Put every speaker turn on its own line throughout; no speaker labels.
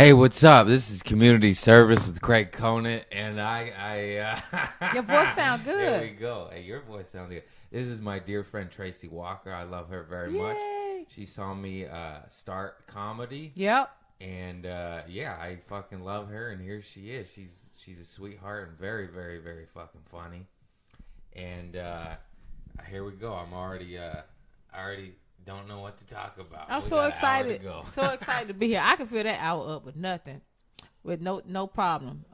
Hey, what's up? This is Community Service with Craig Conant, and
Your voice sounds good.
There we go. Hey, your voice sounds good. This is my dear friend Tracie Walker. I love her very much. She saw me start comedy.
Yep.
And yeah, I fucking love her, and here she is. She's a sweetheart and very, very, very fucking funny. And here we go. I already don't know what to talk about.
I'm so excited. So excited to be here. I can fill that hour up with nothing. With no problem.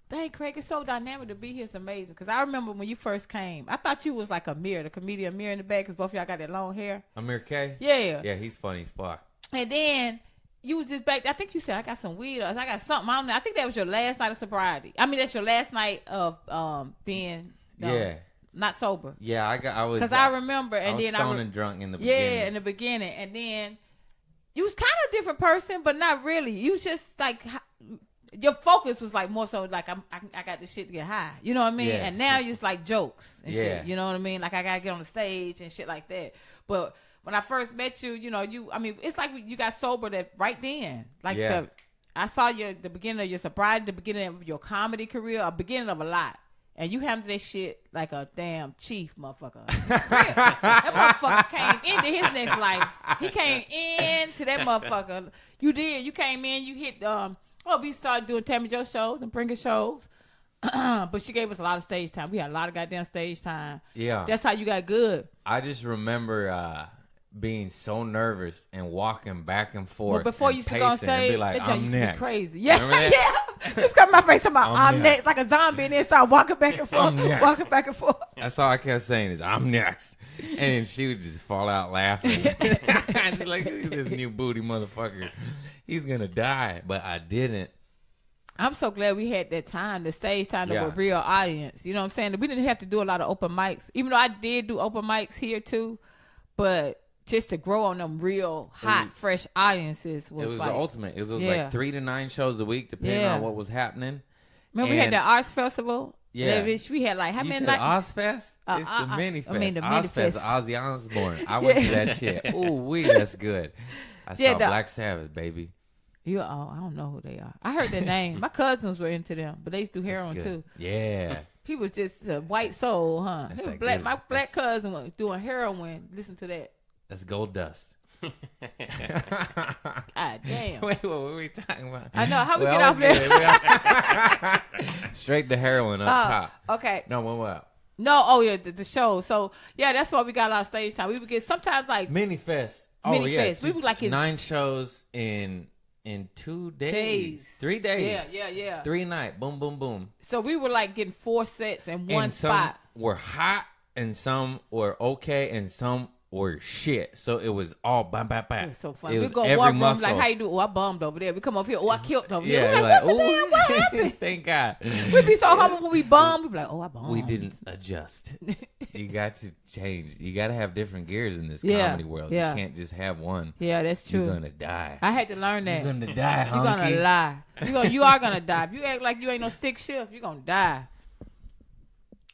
Dang, Craig, it's so dynamic to be here. It's amazing. Because I remember when you first came, I thought you was like Amir, the comedian Amir in the back, because both of y'all got that long hair.
Amir K?
Yeah.
Yeah, he's funny as fuck.
And then you was just back. I think you said, I got some weed. Or I got something. I don't know. I think that was your last night of sobriety. I mean, that's your last night of being not sober.
Yeah, I was.
Because I remember. And
I was
then
stoned and drunk in the beginning.
Yeah, in the beginning. And then you was kind of a different person, but not really. You was just like, your focus was like more so like, I got this shit to get high. You know what I mean?
Yeah.
And now it's like jokes and shit. You know what I mean? Like I got to get on the stage and shit like that. But when I first met you, it's like you got sober that right then. Like I saw the beginning of your sobriety, the beginning of your comedy career, a beginning of a lot. And you handled that shit like a damn chief motherfucker. That motherfucker came into his next life. He came into that motherfucker. You did. You came in, you hit, we started doing Tammy Jo shows and Bringer shows. But she gave us a lot of stage time. We had a lot of goddamn stage time. Yeah. That's how you got good.
I just remember being so nervous and walking back and forth.
But before you used to go on stage,
like,
that used to be crazy. Yeah,
yeah.
Just got my face. I'm next, like a zombie, and then start walking back and forth, walking back and forth.
That's all I kept saying is, I'm next. And then she would just fall out laughing. I just like, look at this new booty motherfucker. He's going to die. But I didn't.
I'm so glad we had that time, the stage time, with a real audience. You know what I'm saying? We didn't have to do a lot of open mics, even though I did do open mics here too. But just to grow on them real hot, fresh audiences was
like...
the
ultimate. It was like 3 to 9 shows a week, depending on what was happening.
Remember we had the Arts Festival?
Yeah.
We had like, how many nights?
Ozfest? It's the mini fest.
I mean the mini fest.
The Ozzy Osbourne. I went to that shit. Ooh, that's good. I saw Black Sabbath, baby.
I don't know who they are. I heard their name. My cousins were into them, but they used to do heroin too.
Yeah.
He was just a white soul, huh? My black cousin was doing heroin. Listen to that.
That's gold dust.
God damn.
Wait, what were we talking about?
I know. How we get off there?
Straight to heroin up top.
Okay.
No, what?
No, the show. So, yeah, that's why we got a lot of stage time. We would get sometimes like...
Mini fest.
Fest. We would like...
9 shows in 2 days. 3 days.
Yeah.
3 nights. Boom, boom, boom.
So we were like getting 4 sets in one spot.
Some were hot and some were okay and some were shit. So it was all bam. It
was so funny. We go in one room like, how you do? Oh, I bummed over there. We come over here. Oh, I killed over here. We're like, what's the damn? What happened?
Thank God.
We'd be so humble when we bummed. We'd be like, oh, I bummed.
We didn't adjust. You got to change. You got to have different gears in this comedy world. You can't just have one.
Yeah, that's true.
You're going to die.
I had to learn that.
You're going to die, honky.
You're going to lie. You are going to die. If you act like you ain't no stick shift, you're going to die.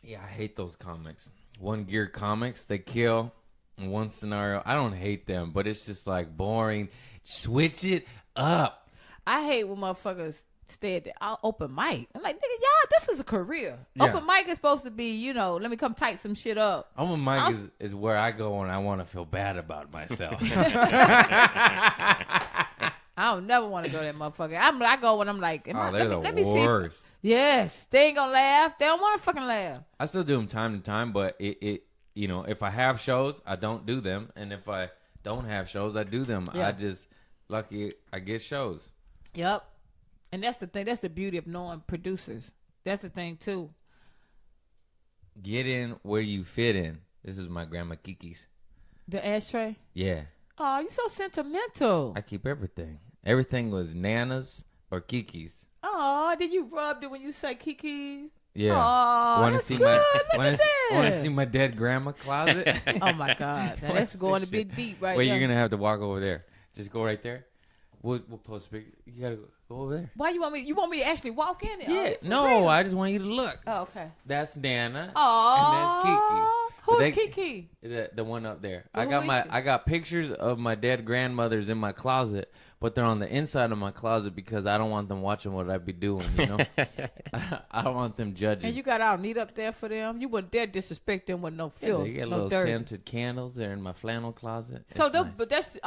Yeah, I hate those comics. One gear comics, they kill. In one scenario, I don't hate them, but it's just like boring. Switch it up.
I hate when motherfuckers stay at the open mic. I'm like, nigga, y'all, this is a career. Yeah. Open mic is supposed to be, let me come tighten some shit up.
Open mic is where I go when I want to feel bad about myself.
I don't never want to go to that motherfucker. I go when I'm like,
let me worst.
See. Yes, they ain't gonna laugh. They don't want to fucking laugh.
I still do them time to time, but if I have shows, I don't do them. And if I don't have shows, I do them. Yeah. I just lucky I get shows.
Yep. And that's the thing. That's the beauty of knowing producers. That's the thing, too.
Get in where you fit in. This is my grandma Kiki's.
The ashtray?
Yeah.
Oh, you're so sentimental.
I keep everything. Everything was Nana's or Kiki's.
Oh, did you rub it when you say Kiki's?
Yeah.
Oh,
want to see
good.
Want to see my dead grandma closet?
Oh my God, that's going to be deep right now.
Wait, you're gonna have to walk over there. Just go right there. We'll post a picture. You gotta go over there.
Why you want me? You want me to actually walk in it?
Yeah. No, I just want you to look.
Oh, okay.
That's Nana.
Oh.
And that's Kiki.
Who's Kiki?
The one up there.
Well,
I got pictures of my dead grandmothers in my closet, but they're on the inside of my closet because I don't want them watching what I be doing, you know? I don't want them judging.
And you got all neat up there for them? You wouldn't dare disrespect them with no filth,
they get
no
little
dirt.
scented candles. They're in my flannel closet.
So
nice.
But that's the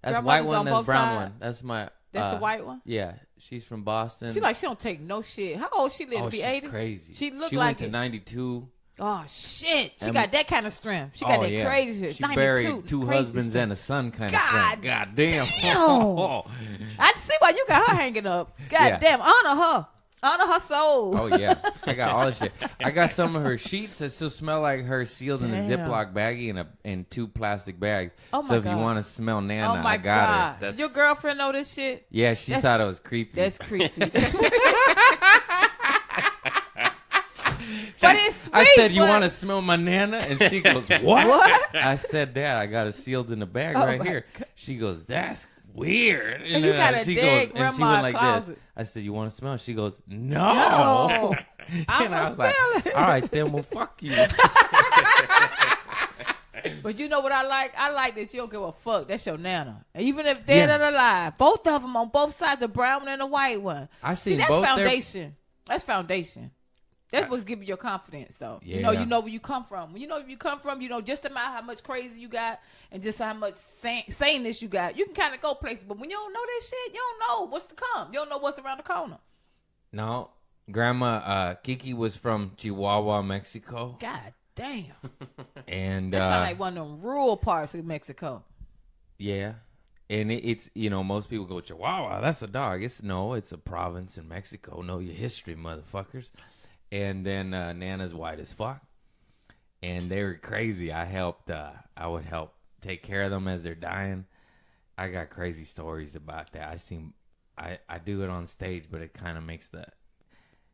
white one,
on
that's
both
brown
sides?
one. That's my...
That's the white one?
Yeah. She's from Boston.
She don't take no shit. How old she live to be 80?
She's crazy.
She look
she
like
went to 92.
Oh, shit. She got that kind of strength. She got that crazy shit.
She buried two husbands and a son kind of strength. God damn.
I see why you got her hanging up. God damn. Honor her. Honor her soul.
Oh, yeah. I got all this shit. I got some of her sheets that still smell like her sealed in a Ziploc baggie in 2 plastic bags.
Oh, my
so if
God.
you want to smell Nana,
Oh, my
I got her.
Does your girlfriend know this shit?
Yeah, she thought it was creepy.
That's creepy. But it's sweet.
I said, you want to smell my Nana? And she goes, what? I said, Dad, I got it sealed in a bag right here. God. She goes, that's weird.
And you got a dead grandma closet.
This. I said, you want to smell it? She goes, no.
And I was like,
all right, then, well, fuck you.
But you know what I like? I like that you don't give a fuck. That's your Nana. Even if dead or alive. Both of them on both sides, the brown one and the white one.
See,
that's foundation. That's foundation. That was giving your confidence, though.
Yeah.
You know where you come from. When you know where you come from, you know just about how much crazy you got and just how much saneness you got. You can kind of go places, but when you don't know that shit, you don't know what's to come. You don't know what's around the corner.
No, Grandma Kiki was from Chihuahua, Mexico.
God damn.
And
that sounds like one of them rural parts of Mexico.
Yeah. And it's, most people go, Chihuahua, that's a dog. It's a province in Mexico. Know your history, motherfuckers. And then Nana's white as fuck. And they were crazy. I would help take care of them as they're dying. I got crazy stories about that. I do it on stage, but it kind of makes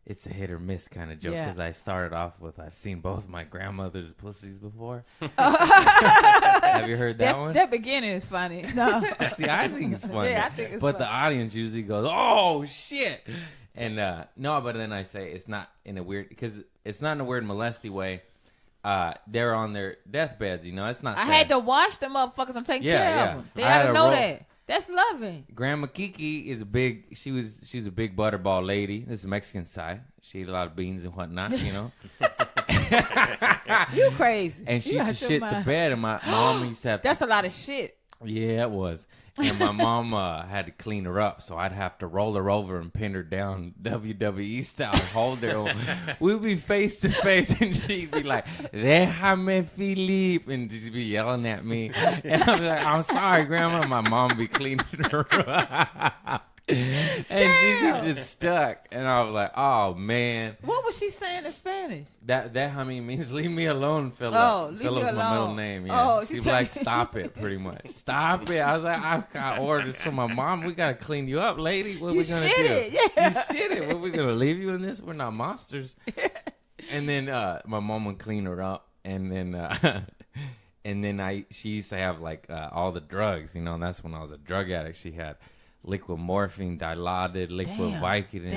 it's a hit or miss kind of joke because I started off with, I've seen both my grandmother's pussies before. Have you heard that one?
That beginning is funny. No.
See, I think it's funny.
Yeah, I think it's
funny. But the audience usually goes, oh, shit. And no, but then I say it's not in a weird, because it's not in a weird molesty way. They're on their deathbeds, It's not.
I had to wash them motherfuckers. I'm taking care of them. They ought to know that. That's loving.
Grandma Kiki is a big. She was a big butterball lady. This is the Mexican side. She ate a lot of beans and whatnot,
You crazy.
And she used to shit the bed, and my mom used to have.
That's a lot of shit.
Yeah, it was. And my mom had to clean her up, so I'd have to roll her over and pin her down WWE style, hold her. We'd be face to face, and she'd be like, "Déjame, Felipe," and she'd be yelling at me. And I'm like, "I'm sorry, Grandma." My mom would be cleaning her up. And she just stuck, and I was like, "Oh man!"
What was she saying in Spanish?
That honey means "leave me alone, Philip."
Oh, leave
Philip's
me alone.
my middle name. Yeah.
Oh,
she's like, "Stop it!" Pretty much. Stop it. I was like, "I've got orders from my mom. We gotta clean you up, lady. What are we gonna do?
Yeah.
You shit it. What are we gonna leave you in this? We're not monsters." And then my mom would clean her up, and then she used to have like all the drugs, and that's when I was a drug addict. She had liquid morphine, Dilaudid, liquid Vicodin,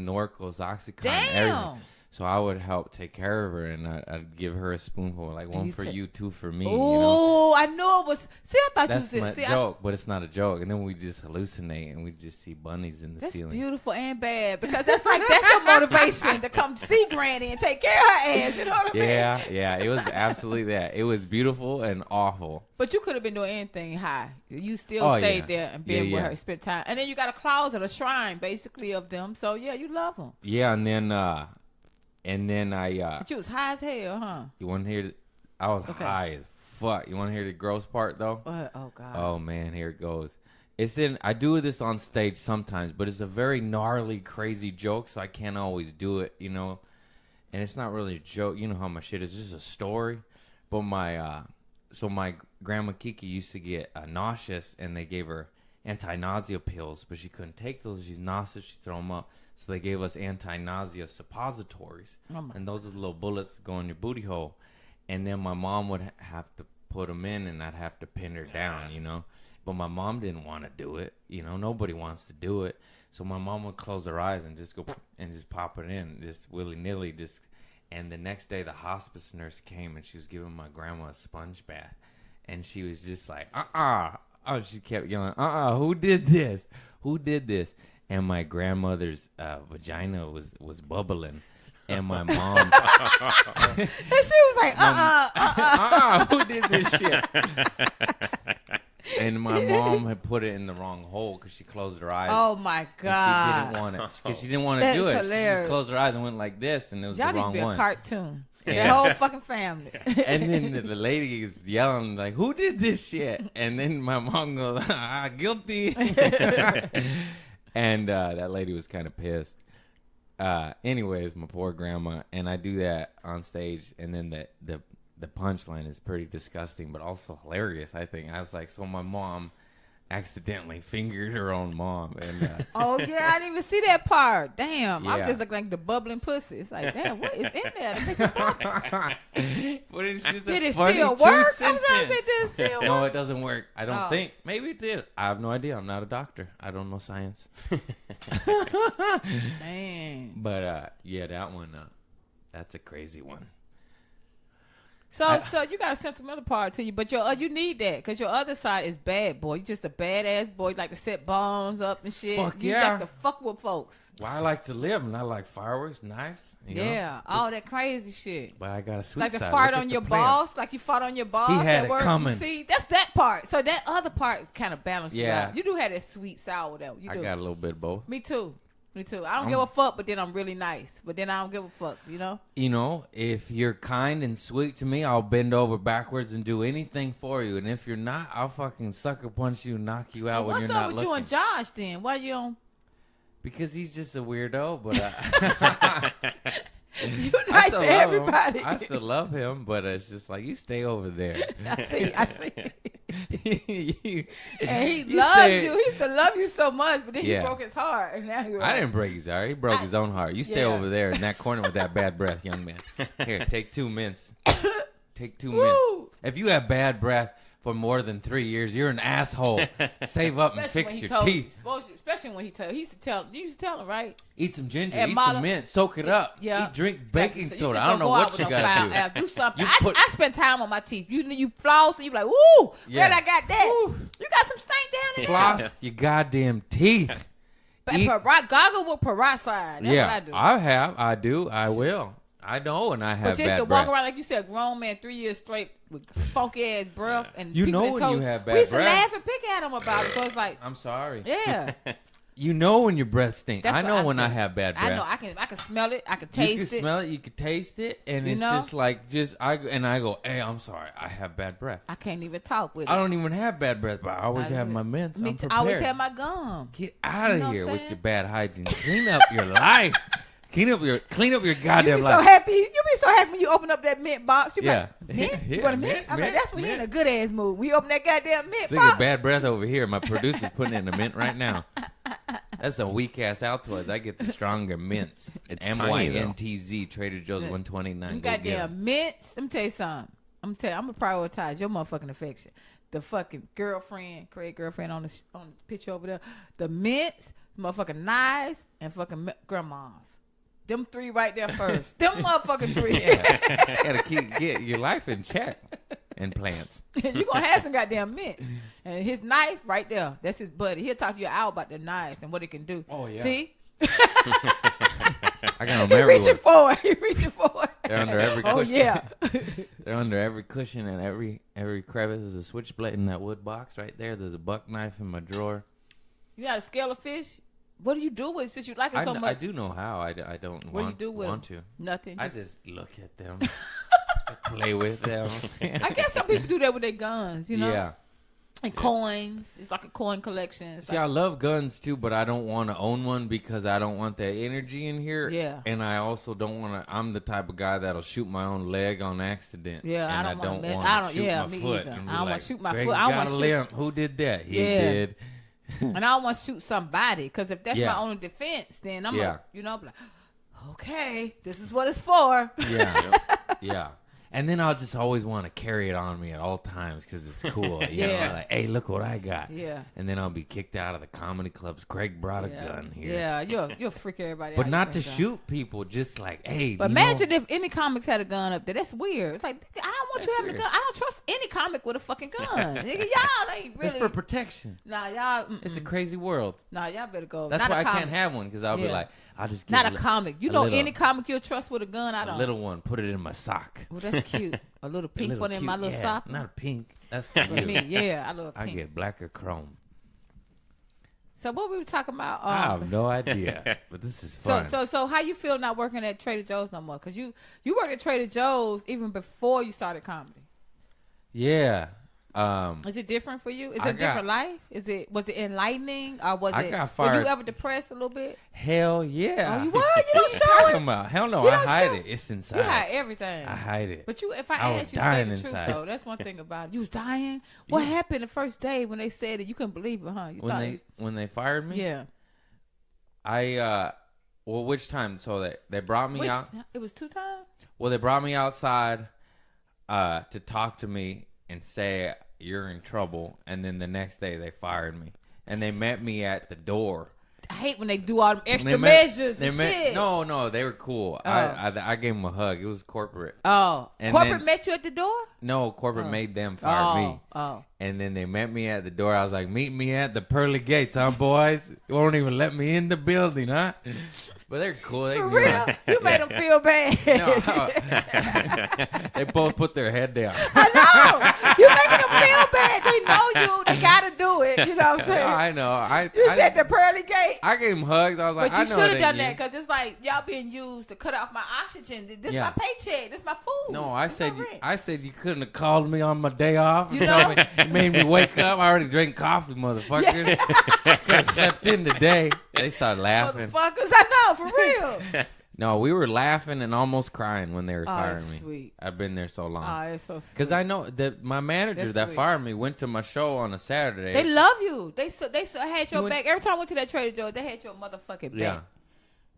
Norcos, Oxycontin, everything. So I would help take care of her, and I'd give her a spoonful, like one for you, two for me.
Oh, I know it was. See, I thought
that's
you
said. That's my joke, but it's not a joke. And then we just hallucinate, and we just see bunnies in the ceiling.
That's beautiful and bad, because that's your motivation to come see Granny and take care of her ass. You know what I mean?
Yeah. It was absolutely that. It was beautiful and awful.
But you could have been doing anything high. You still stayed there and been with her, spent time. And then you got a closet, a shrine, basically, of them. So, yeah, you love them.
Yeah, and then I...
But you was high as hell, huh?
You want to hear... I was high as fuck. You want to hear the gross part, though?
Oh, God.
Oh, man, here it goes. I do this on stage sometimes, but it's a very gnarly, crazy joke, so I can't always do it, And it's not really a joke. You know how my shit is. It's just a story. But my grandma Kiki used to get nauseous, and they gave her anti-nausea pills, but she couldn't take those. She's nauseous. She'd throw them up. So they gave us anti-nausea suppositories. And those are the little bullets that go in your booty hole. And then my mom would have to put them in, and I'd have to pin her down, But my mom didn't want to do it. Nobody wants to do it. So my mom would close her eyes and just go and just pop it in, just willy-nilly. And the next day, the hospice nurse came, and she was giving my grandma a sponge bath. And she was just like, Oh, she kept yelling, who did this? Who did this? And my grandmother's vagina was bubbling. And my mom...
and she was like,
who did this shit? And my mom had put it in the wrong hole because she closed her eyes.
Oh, my God.
She didn't want it. Because she didn't want to do it.
Hilarious.
She just closed her eyes and went like this, and it was
Y'all
the wrong
need to be
one.
a cartoon. The whole fucking family.
And then the lady is yelling, like, who did this shit? And then my mom goes, guilty. And that lady was kind of pissed. Anyways, my poor grandma. And I do that on stage. And then the punchline is pretty disgusting, but also hilarious, I think. I was like, so my mom accidentally fingered her own mom. And
oh, yeah, I didn't even see that part. Damn.
Yeah.
I'm just looking like the bubbling pussy. It's like, damn, what is in there to make it
but it's just
Did
a
it
funny
still work? I'm
sentence.
trying to say, did it still work?
No, it doesn't work. I don't
Oh.
think. Maybe it did. I have no idea. I'm not a doctor. I don't know science.
Dang.
But, yeah, that one, that's a crazy one.
So you got a sentimental part to you, but you need that because your other side is bad, boy. You just a badass boy. You like to set bombs up and shit.
Fuck
you
yeah.
like to fuck with folks.
Well, I like to live, and I like fireworks, knives. You know?
All that crazy shit.
But I got a sweet
Like to
side.
fart
Look
on
at
your
the plants.
boss, like you fought on your boss.
He had
at
it
work.
coming.
See, that's that part. So that other part kind of balances you
Yeah.
out. You do have that sweet sour though. You
I
do.
got a little bit of both.
Me too. I don't give a fuck, but then I'm really nice. But then I don't give a fuck, you know?
You know, if you're kind and sweet to me, I'll bend over backwards and do anything for you. And if you're not, I'll fucking sucker punch you and knock you out when you're not
What's up with
looking.
you and Josh then? Why you don't?
Because he's just a weirdo, but
You nice to everybody.
I still love him, but it's just like, you stay over there.
I see.
You-
And he
you
loves
stay-
you. He used to love you so much, but then
Yeah.
he broke his heart. And now
I didn't break his heart. He broke his own heart. You stay
Yeah.
over there in that corner with that bad breath, young man. Here, take 2 minutes. Take 2
Woo.
minutes. If you have bad breath for more than 3 years, you're an asshole. Save up and
Especially
fix
when he
your
told
teeth.
Especially when he told. He used to tell him, right?
Eat some ginger.
And
Eat
Mala-
some mint. Soak it up.
Yeah.
Drink baking
So you
soda.
just
I don't
don't
know
go out
what
with
you
no
gotta
foul-
do.
do something.
You
I spend time on my teeth. You floss and you like, woo,
Yeah.
glad I got that.
Woo.
You got some stank down there.
Floss your goddamn teeth.
But
Eat-
goggle with peroxide. That's
Yeah,
what I do.
I have. I do. I will. I know, and I have
But just
bad
to
breath.
walk around like you said, grown man, 3 years straight with funky ass breath, and
You
people
know
that
when
told
you have bad
we used to
breath.
laugh and pick at him about it. So it's like,
I'm sorry.
yeah,
You know when your breath stinks.
That's
I
what
know
I
when I
do.
have bad breath.
I know I can smell it, I can
You
taste
can
it.
smell it. You can taste it, and
You
it's
know?
just like I go, hey, I'm sorry, I have bad breath.
I can't even talk with it.
I don't even have bad breath, but I always have my mints.
Me
I'm
too.
prepared.
I always have my gum.
Get out of
You know
here
what I'm
with
saying?
your bad hygiene. Clean up your life. Clean up your
You
goddamn
be
life.
so happy. You be so happy when you open up that mint box. You be
Yeah.
like, mint?
Yeah,
You want a mint?
mint,
I'm like,
mint,
that's when you in a
mint.
good ass mood. When you open that goddamn mint
Look
box.
at bad breath over here. My producer's putting it in a mint right now. That's a weak ass Altoids. I get the stronger mints.
It's tiny, though.
MYNTZ, Trader Joe's 129.
You
Go get 'em.
goddamn mints. Let me tell you something. I'm gonna prioritize your motherfucking affection. The fucking girlfriend, Craig girlfriend on the picture over there. The mints, motherfucking knives, and fucking grandmas. Them 3 right there first. Them motherfucking 3.
Yeah. Gotta get your life in check. And plants.
You gonna have some goddamn mints. And his knife right there. That's his buddy. He'll talk to you out about the knives and what it can do.
Oh, yeah.
See?
I got them
He
everywhere.
reaching forward. He reaching forward.
They're under every
Oh
cushion.
yeah.
They're under every cushion and every crevice is a switchblade in that wood box right there. There's a buck knife in my drawer.
You got to scale a fish? What do you do with it since you like it so much?
I do know how. I don't
What
want,
do you do with
want
them?
to.
Nothing.
I just look at them. Play with them.
I guess some people do that with their guns, you know?
Yeah.
And coins. It's like a coin collection. It's
See, I love guns too, but I don't want to own one because I don't want that energy in here.
Yeah.
And I also don't want to. I'm the type of guy that'll shoot my own leg on accident.
Yeah,
and
I don't
want
wanna
to shoot
yeah,
my
me
foot.
either.
And
I
be
don't wanna
like,
shoot my
Greg's
foot. I don't
got
wanna
a
shoot-
limp. Who did that? He
Yeah.
did.
And I don't want to shoot somebody because if that's
Yeah.
my only defense, then I'm
Yeah.
like, you know, be like, okay, this is what it's for.
Yeah. Yeah. And then I'll just always want to carry it on me at all times because it's cool. You know, like, hey, look what I got.
Yeah.
And then I'll be kicked out of the comedy clubs. Craig brought a gun here.
Yeah, you'll freak everybody out.
But not to shoot people, just like, hey.
But imagine if any comics had a gun up there. That's weird. It's like, I don't want you having a gun. I don't trust any comic with a fucking gun. Nigga, y'all ain't really.
It's for protection.
Nah, y'all.
It's a crazy world.
Nah, y'all better go.
That's why I can't have one because I'll be like, I'll just get
not a comic. You know any comic you'll trust with a gun? I don't.
A little one. Put it in my sock.
Oh, that's cute. A little pink one in my little sock.
Not a pink. That's for you.
Me. Yeah, I love pink.
I get black or chrome.
So what we were talking about?
I have no idea, but this is fun.
So how you feel not working at Trader Joe's no more? Because you worked at Trader Joe's even before you started comedy.
Yeah.
Is it different for you? Is it a different life? Was it enlightening or was it?
Got fired.
Were you ever depressed a little bit?
Hell yeah.
Oh, you were? You don't show
talking
it?
About? Hell no, I hide it. It's inside.
You hide everything.
I hide it.
But if I asked you to say the truth though, that's one thing about it. You was dying. What happened the first day when they said it? You couldn't believe it, huh?
When they fired me?
Yeah.
Which time? So they brought me out.
It was 2 times?
Well, they brought me outside to talk to me and say you're in trouble, and then the next day they fired me, and they met me at the door.
I hate when they do all them extra measures and shit.
No, they were cool. Oh. I gave them a hug. It was corporate.
Oh, and corporate met you at the door?
No, corporate made them fire me.
Oh,
and then they met me at the door. I was like, meet me at the pearly gates, huh, boys? You won't even let me in the building, huh? But they're cool.
For real? You made them feel bad.
They both put their head down.
I know. You making them feel bad. They know you. They got to do it. You know what I'm saying?
I know.
You said the pearly gate.
I gave them hugs. I was like,
but you should have done that because it's like y'all being used to cut off my oxygen. This is my paycheck. This is my food.
No, I said you couldn't have called me on my day off. You made me wake up. I already drank coffee, motherfuckers. Could have slept in today. They started laughing.
Motherfuckers, I know. For real.
No, we were laughing and almost crying when they were firing me.
Sweet.
I've been there so long.
Oh, it's so sweet.
Because I know that my manager that fired me went to my show on a Saturday.
They love you. They had your back. Every time I went to that Trader Joe's, they had your motherfucking back. Yeah.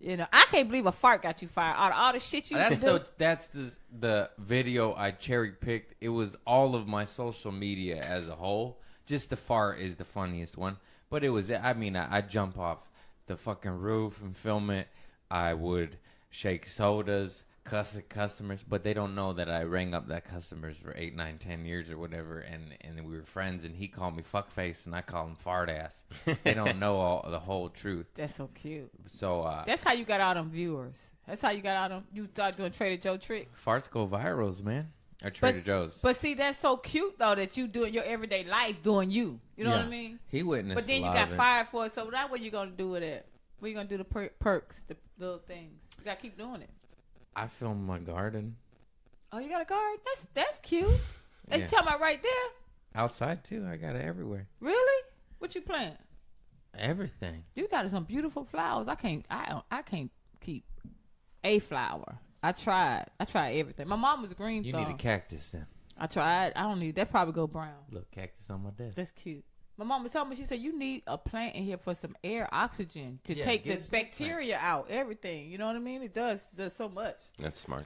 You know, I can't believe a fart got you fired. All the shit you do.
That's the video I cherry picked. It was all of my social media as a whole. Just the fart is the funniest one. But it was, I'd jump off the fucking roof and film it. I would shake sodas, cuss at customers, but they don't know that I rang up that customers for 8, 9, 10 years or whatever, and we were friends, and he called me fuckface, and I called him fart ass. They don't know the whole truth.
That's so cute.
So
that's how you got all them viewers. That's how you got all them. You started doing Trader Joe tricks.
Farts go virals, man. Or Trader Joe's.
But see, that's so cute though that you do in your everyday life doing you. You know what I mean?
He witnessed.
But then you got fired for it. So now what you gonna do with it? What you gonna do the perks, the little things? You gotta keep doing it.
I film my garden.
Oh, you got a garden? That's cute. You talking about right there?
Outside too. I got it everywhere.
Really? What you plant?
Everything.
You got some beautiful flowers. I can't keep a flower. I tried everything. My mom was green.
You need a cactus then.
I tried. I don't need that. Probably go brown.
Look, cactus on my desk.
That's cute. My mom was telling me, she said, you need a plant in here for some air, oxygen, to take the bacteria out, everything. You know what I mean? It does so much.
That's smart.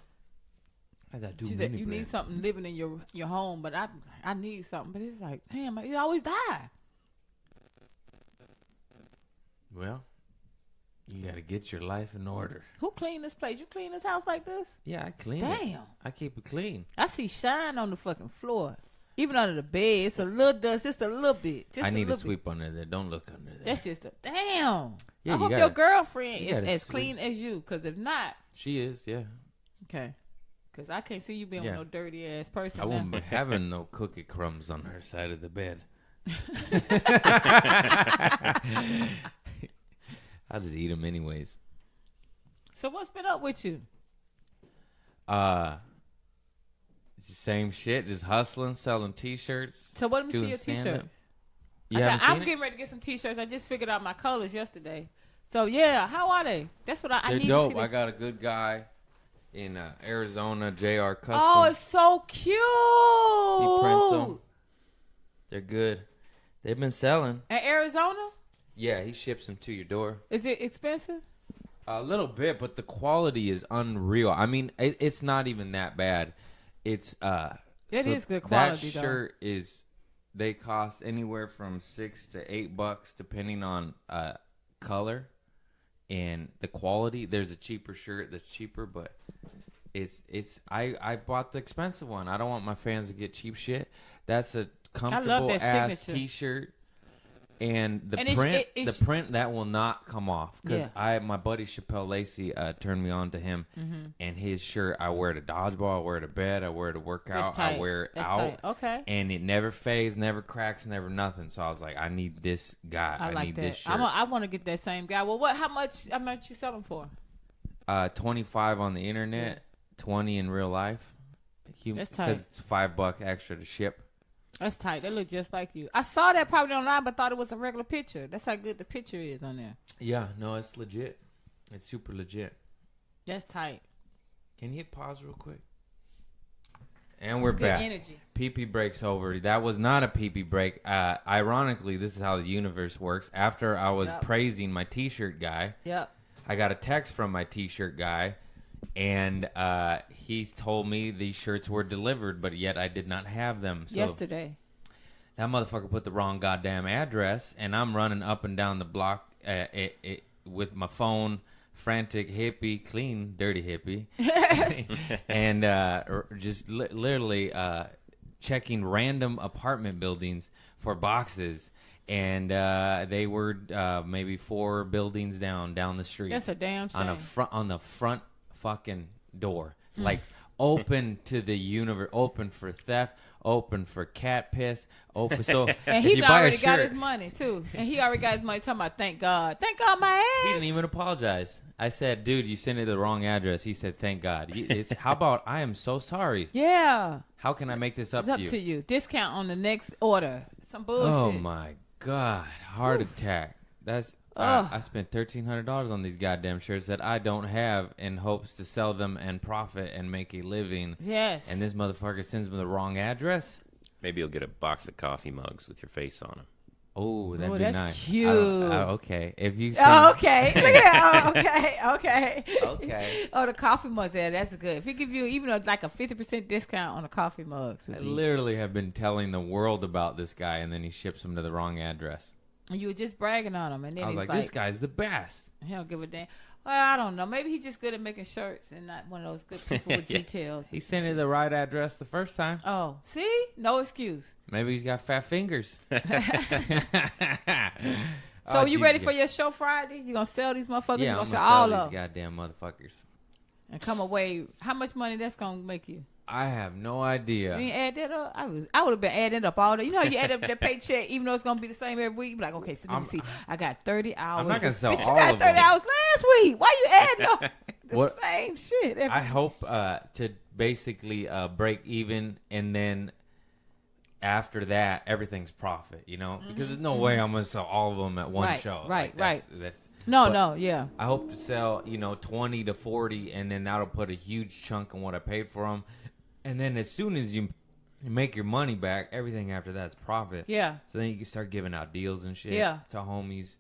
I got to do.
She said, you need something living in your home, but I need something. But it's like, damn, you always die.
Well, you got to get your life in order.
Who cleaned this place? You clean this house like this?
Yeah, I clean it.
Damn.
I keep it clean.
I see shine on the fucking floor. Even under the bed, it's a little dust, just a little bit.
I need to sweep under there. Don't look under there.
That's just damn.
Yeah,
I hope your girlfriend is as clean as you, because if not,
she is. Yeah.
Okay. Because I can't see you being with no dirty ass person.
I won't be having no cookie crumbs on her side of the bed. I'll just eat them anyways.
So what's been up with you?
It's the same shit, just hustling, selling T-shirts.
So what? Let me see your T-shirts. I'm getting ready to get some T-shirts. I just figured out my colors yesterday. So yeah, how are they? That's what I need
dope.
to see.
I got a good guy in Arizona, JR Custom.
Oh, it's so cute.
He prints them. They're good. They've been selling.
In Arizona?
Yeah, he ships them to your door.
Is it expensive?
A little bit, but the quality is unreal. I mean, it's not even that bad. It's
It is good quality.
That shirt is. They cost anywhere from $6 to $8 depending on color and the quality. There's a cheaper shirt that's cheaper, but it's. I bought the expensive one. I don't want my fans to get cheap shit. That's a comfortable ass
signature
T-shirt. And the print that will not come off because my buddy Chappelle Lacey turned me on to him, and his shirt I wear to dodgeball, I wear to bed, I wear to work out, I wear it out,
tight. Okay,
and it never fades, never cracks, never nothing. So I was like, I need this guy. I
like
need
that.
This shirt.
I want to get that same guy. Well, how much you sell them for?
25 on the internet, 20 in real life.
That's tight.
Because it's $5 extra to ship.
That's tight. They look just like you. I saw that probably online, but thought it was a regular picture. That's how good the picture is on there.
Yeah, no, it's legit. It's super legit.
That's tight.
Can you hit pause real quick? And we're back.
Energy.
Pee-pee break's over. That was not a pee-pee break. Ironically, this is how the universe works. After I was praising my T-shirt guy, I got a text from my T-shirt guy, and he told me these shirts were delivered, but yet I did not have them. So
yesterday.
That motherfucker put the wrong goddamn address, and I'm running up and down the block with my phone, frantic hippie, clean, dirty hippie, and just literally checking random apartment buildings for boxes. And they were maybe 4 buildings down the street.
That's a damn shame.
On the front fucking door, like open to the universe, open for theft, open for cat piss, open. So
and he already got his money too, and he already got his money. Talking about thank God my ass.
He didn't even apologize. I said, dude, you sent it to the wrong address. He said, thank God. How about I am so sorry.
Yeah.
How can I make this up to you?
It's up to you. Discount on the next order. Some bullshit.
Oh my God, heart attack. That's. I spent $1,300 on these goddamn shirts that I don't have in hopes to sell them and profit and make a living.
Yes.
And this motherfucker sends me the wrong address.
Maybe you'll get a box of coffee mugs with your face on them.
Oh, that'd be
that's
nice.
Cute.
Okay. If you
okay. Look at okay.
Okay.
Oh, the coffee mugs there. That's good. If he give you even like a 50% discount on the coffee mugs.
I literally have been telling the world about this guy, and then he ships them to the wrong address.
And you were just bragging on him, and then
I was
he's
like, this guy's the best.
He don't give a damn. Well, I don't know. Maybe he's just good at making shirts and not one of those good people with details.
He sent it the right address the first time.
Oh, see? No excuse.
Maybe he's got fat fingers.
So you ready for your show Friday? You gonna sell these motherfuckers?
Yeah,
you
I'm
gonna
gonna
sell all
these
of them?
goddamn motherfuckers.
And come away. How much money that's gonna make you?
I have no idea.
You ain't add that up? I would have been adding up all that. You know how you add up that paycheck even though it's gonna be the same every week? You be like, okay, so let me see. I got 30 hours.
I'm not gonna sell
Bitch,
all
you got
of
30
them.
hours last week. Why you adding up the same shit?
I hope to basically break even, and then after that, everything's profit, you know? Because there's no way I'm going to sell all of them at one show.
Right.
That's
Yeah.
I hope to sell, 20 to 40, and then that'll put a huge chunk on what I paid for them. And then as soon as you make your money back, everything after that's profit.
Yeah.
So then you can start giving out deals and shit to homies.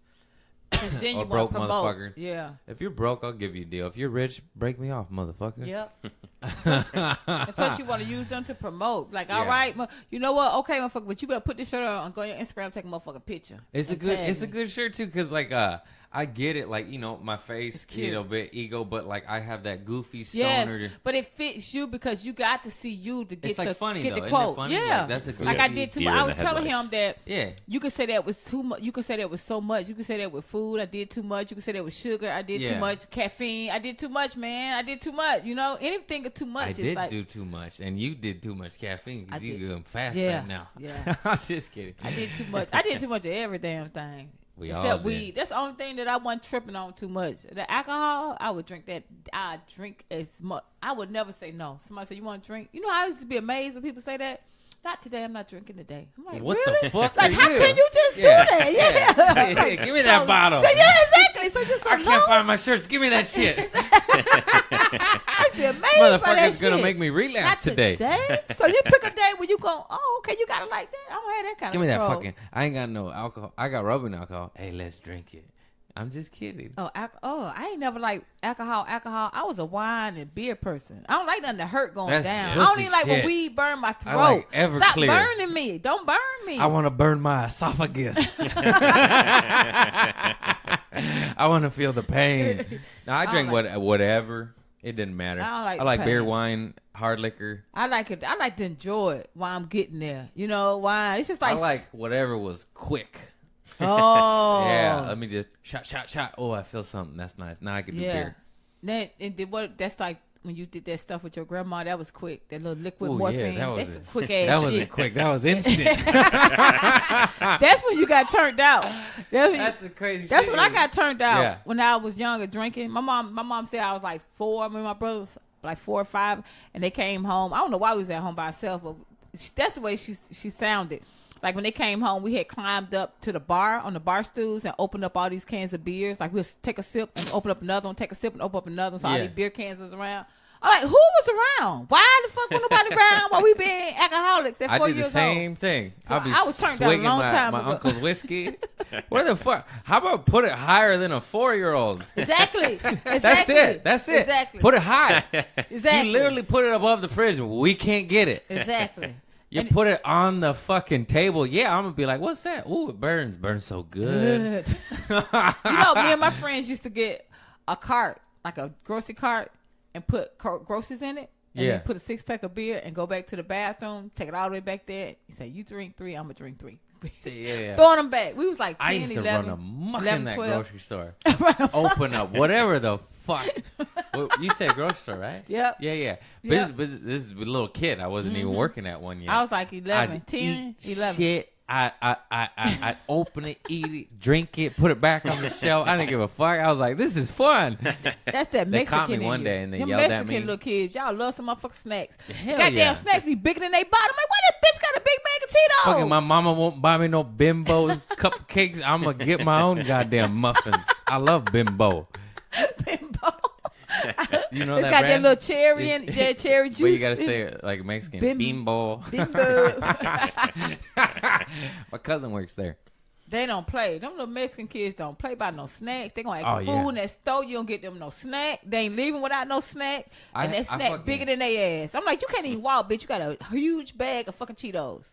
Then
or
you
broke
promote.
motherfuckers.
Yeah.
If you're broke, I'll give you a deal. If you're rich, break me off, motherfucker.
Yep. And plus, you want to use them to promote. Like, all right, you know what? Okay, motherfucker, but you better put this shirt on and go on your Instagram, take a motherfucking picture.
It's a good shirt too, cause like I get it, like my face, a bit ego, but like I have that goofy stoner.
Yes, but it fits you because you got to see you to get
it's like
the
funny,
get
though.
the
Isn't
quote.
it funny?
Yeah,
like, that's a good
like I did too much. I was telling him that you could say that was too much. You could say that was so much. You could say that with food. I did too much. You could say that with sugar. I did too much. Caffeine. I did too much, man. I did too much. Anything too much.
I did do too much, and you did too much caffeine because you're going fast right now.
Yeah,
I'm just kidding.
I did too much. I did too much of every damn thing. Except weed. That's the only thing that I wasn't tripping on too much. The alcohol, I would drink that. I drink as much. I would never say no. Somebody say, you want to drink? You know, I used to be amazed when people say that. Not today. I'm not drinking today. I'm like,
what
really?
the fuck?
Like, how can you just do that?
Yeah. Give me that bottle.
So, yeah, exactly. So you
I can't find my shirts. Give me that shit.
I used to be amazed by that
Motherfucker's
shit.
gonna make me relapse today.
So you pick a day when you go, oh, okay, you got it like that. I don't have that kind
Give
of
me that
control.
fucking. I ain't got no alcohol. I got rubbing alcohol. Hey, let's drink it. I'm just kidding.
Oh, I ain't never like alcohol. I was a wine and beer person. I don't like nothing to hurt going down. I don't even like when weed burn my throat.
I like Everclear.
Stop burning me. Don't burn me.
I want to burn my esophagus. I want to feel the pain. No, I drink whatever. It didn't matter. I like beer, wine, hard liquor.
I like it. I like to enjoy it while I'm getting there. You know, wine. It's just like
I like whatever was quick.
Oh.
Yeah, let me just shot. Oh, I feel something. That's nice. Now I can do beer.
That's like when you did that stuff with your grandma. That was quick. That little liquid morphine.
Yeah,
that's quick ass shit.
That wasn't quick. That was instant.
That's when you got turned out.
That's a crazy.
That's when I got turned out when I was younger drinking. My mom said I was like 4. I mean, my brothers like 4 or 5, and they came home. I don't know why we was at home by ourselves, but that's the way she sounded. Like when they came home, we had climbed up to the bar on the bar stools and opened up all these cans of beers. Like we'll take a sip and open up another one, take a sip and open up another one. So all these beer cans was around. I'm like, who was around? Why the fuck was nobody around while we being alcoholics at 4 years old? I did the
same thing.
So I was turned down a long time ago.
My uncle's whiskey. What the fuck? How about put it higher than a 4-year-old?
Exactly.
That's it.
Exactly.
Put it high.
Exactly.
You literally put it above the fridge. We can't get it.
Exactly.
You put it on the fucking table. Yeah, I'm going to be like, what's that? Ooh, it burns. Burns so good.
You know, me and my friends used to get a cart, like a grocery cart, and put groceries in it. And then put a 6-pack of beer and go back to the bathroom, take it all the way back there. You say, you drink 3, I'm going to drink 3.
Yeah.
Throwing them back. We was like 10,
I used to
11,
run amok
11,
in that
12.
grocery store. Open up, whatever the fuck. Well, you said grocery store, right?
Yep.
Yeah. But this is a little kid. I wasn't even working at one yet.
I was like 11, 10, 11.
Shit. I open it, eat it, drink it, put it back on the shelf. I didn't give a fuck. I was like, this is fun.
That's that Mexican.
They caught me one day and they
Them
yelled
Mexican
at me.
Little kids, y'all love some motherfucking snacks.
Hell
Goddamn snacks be bigger than they bottom. I'm like, why this bitch got a big bag of Cheetos?
Fucking my mama won't buy me no Bimbo cupcakes. I'm gonna get my own goddamn muffins. I love Bimbo.
Bimbo.
You know
it's
that
got
brand?
that little cherry in cherry juice.
But you gotta say it like Mexican. Bimbo.
Bimbo.
My cousin works there.
They don't play. Them little Mexican kids don't play about no snacks. They gonna act food in that store. You don't get them no snack. They ain't leaving without no snack. And that snack bigger than their ass. I'm like, you can't even walk, bitch. You got a huge bag of fucking Cheetos.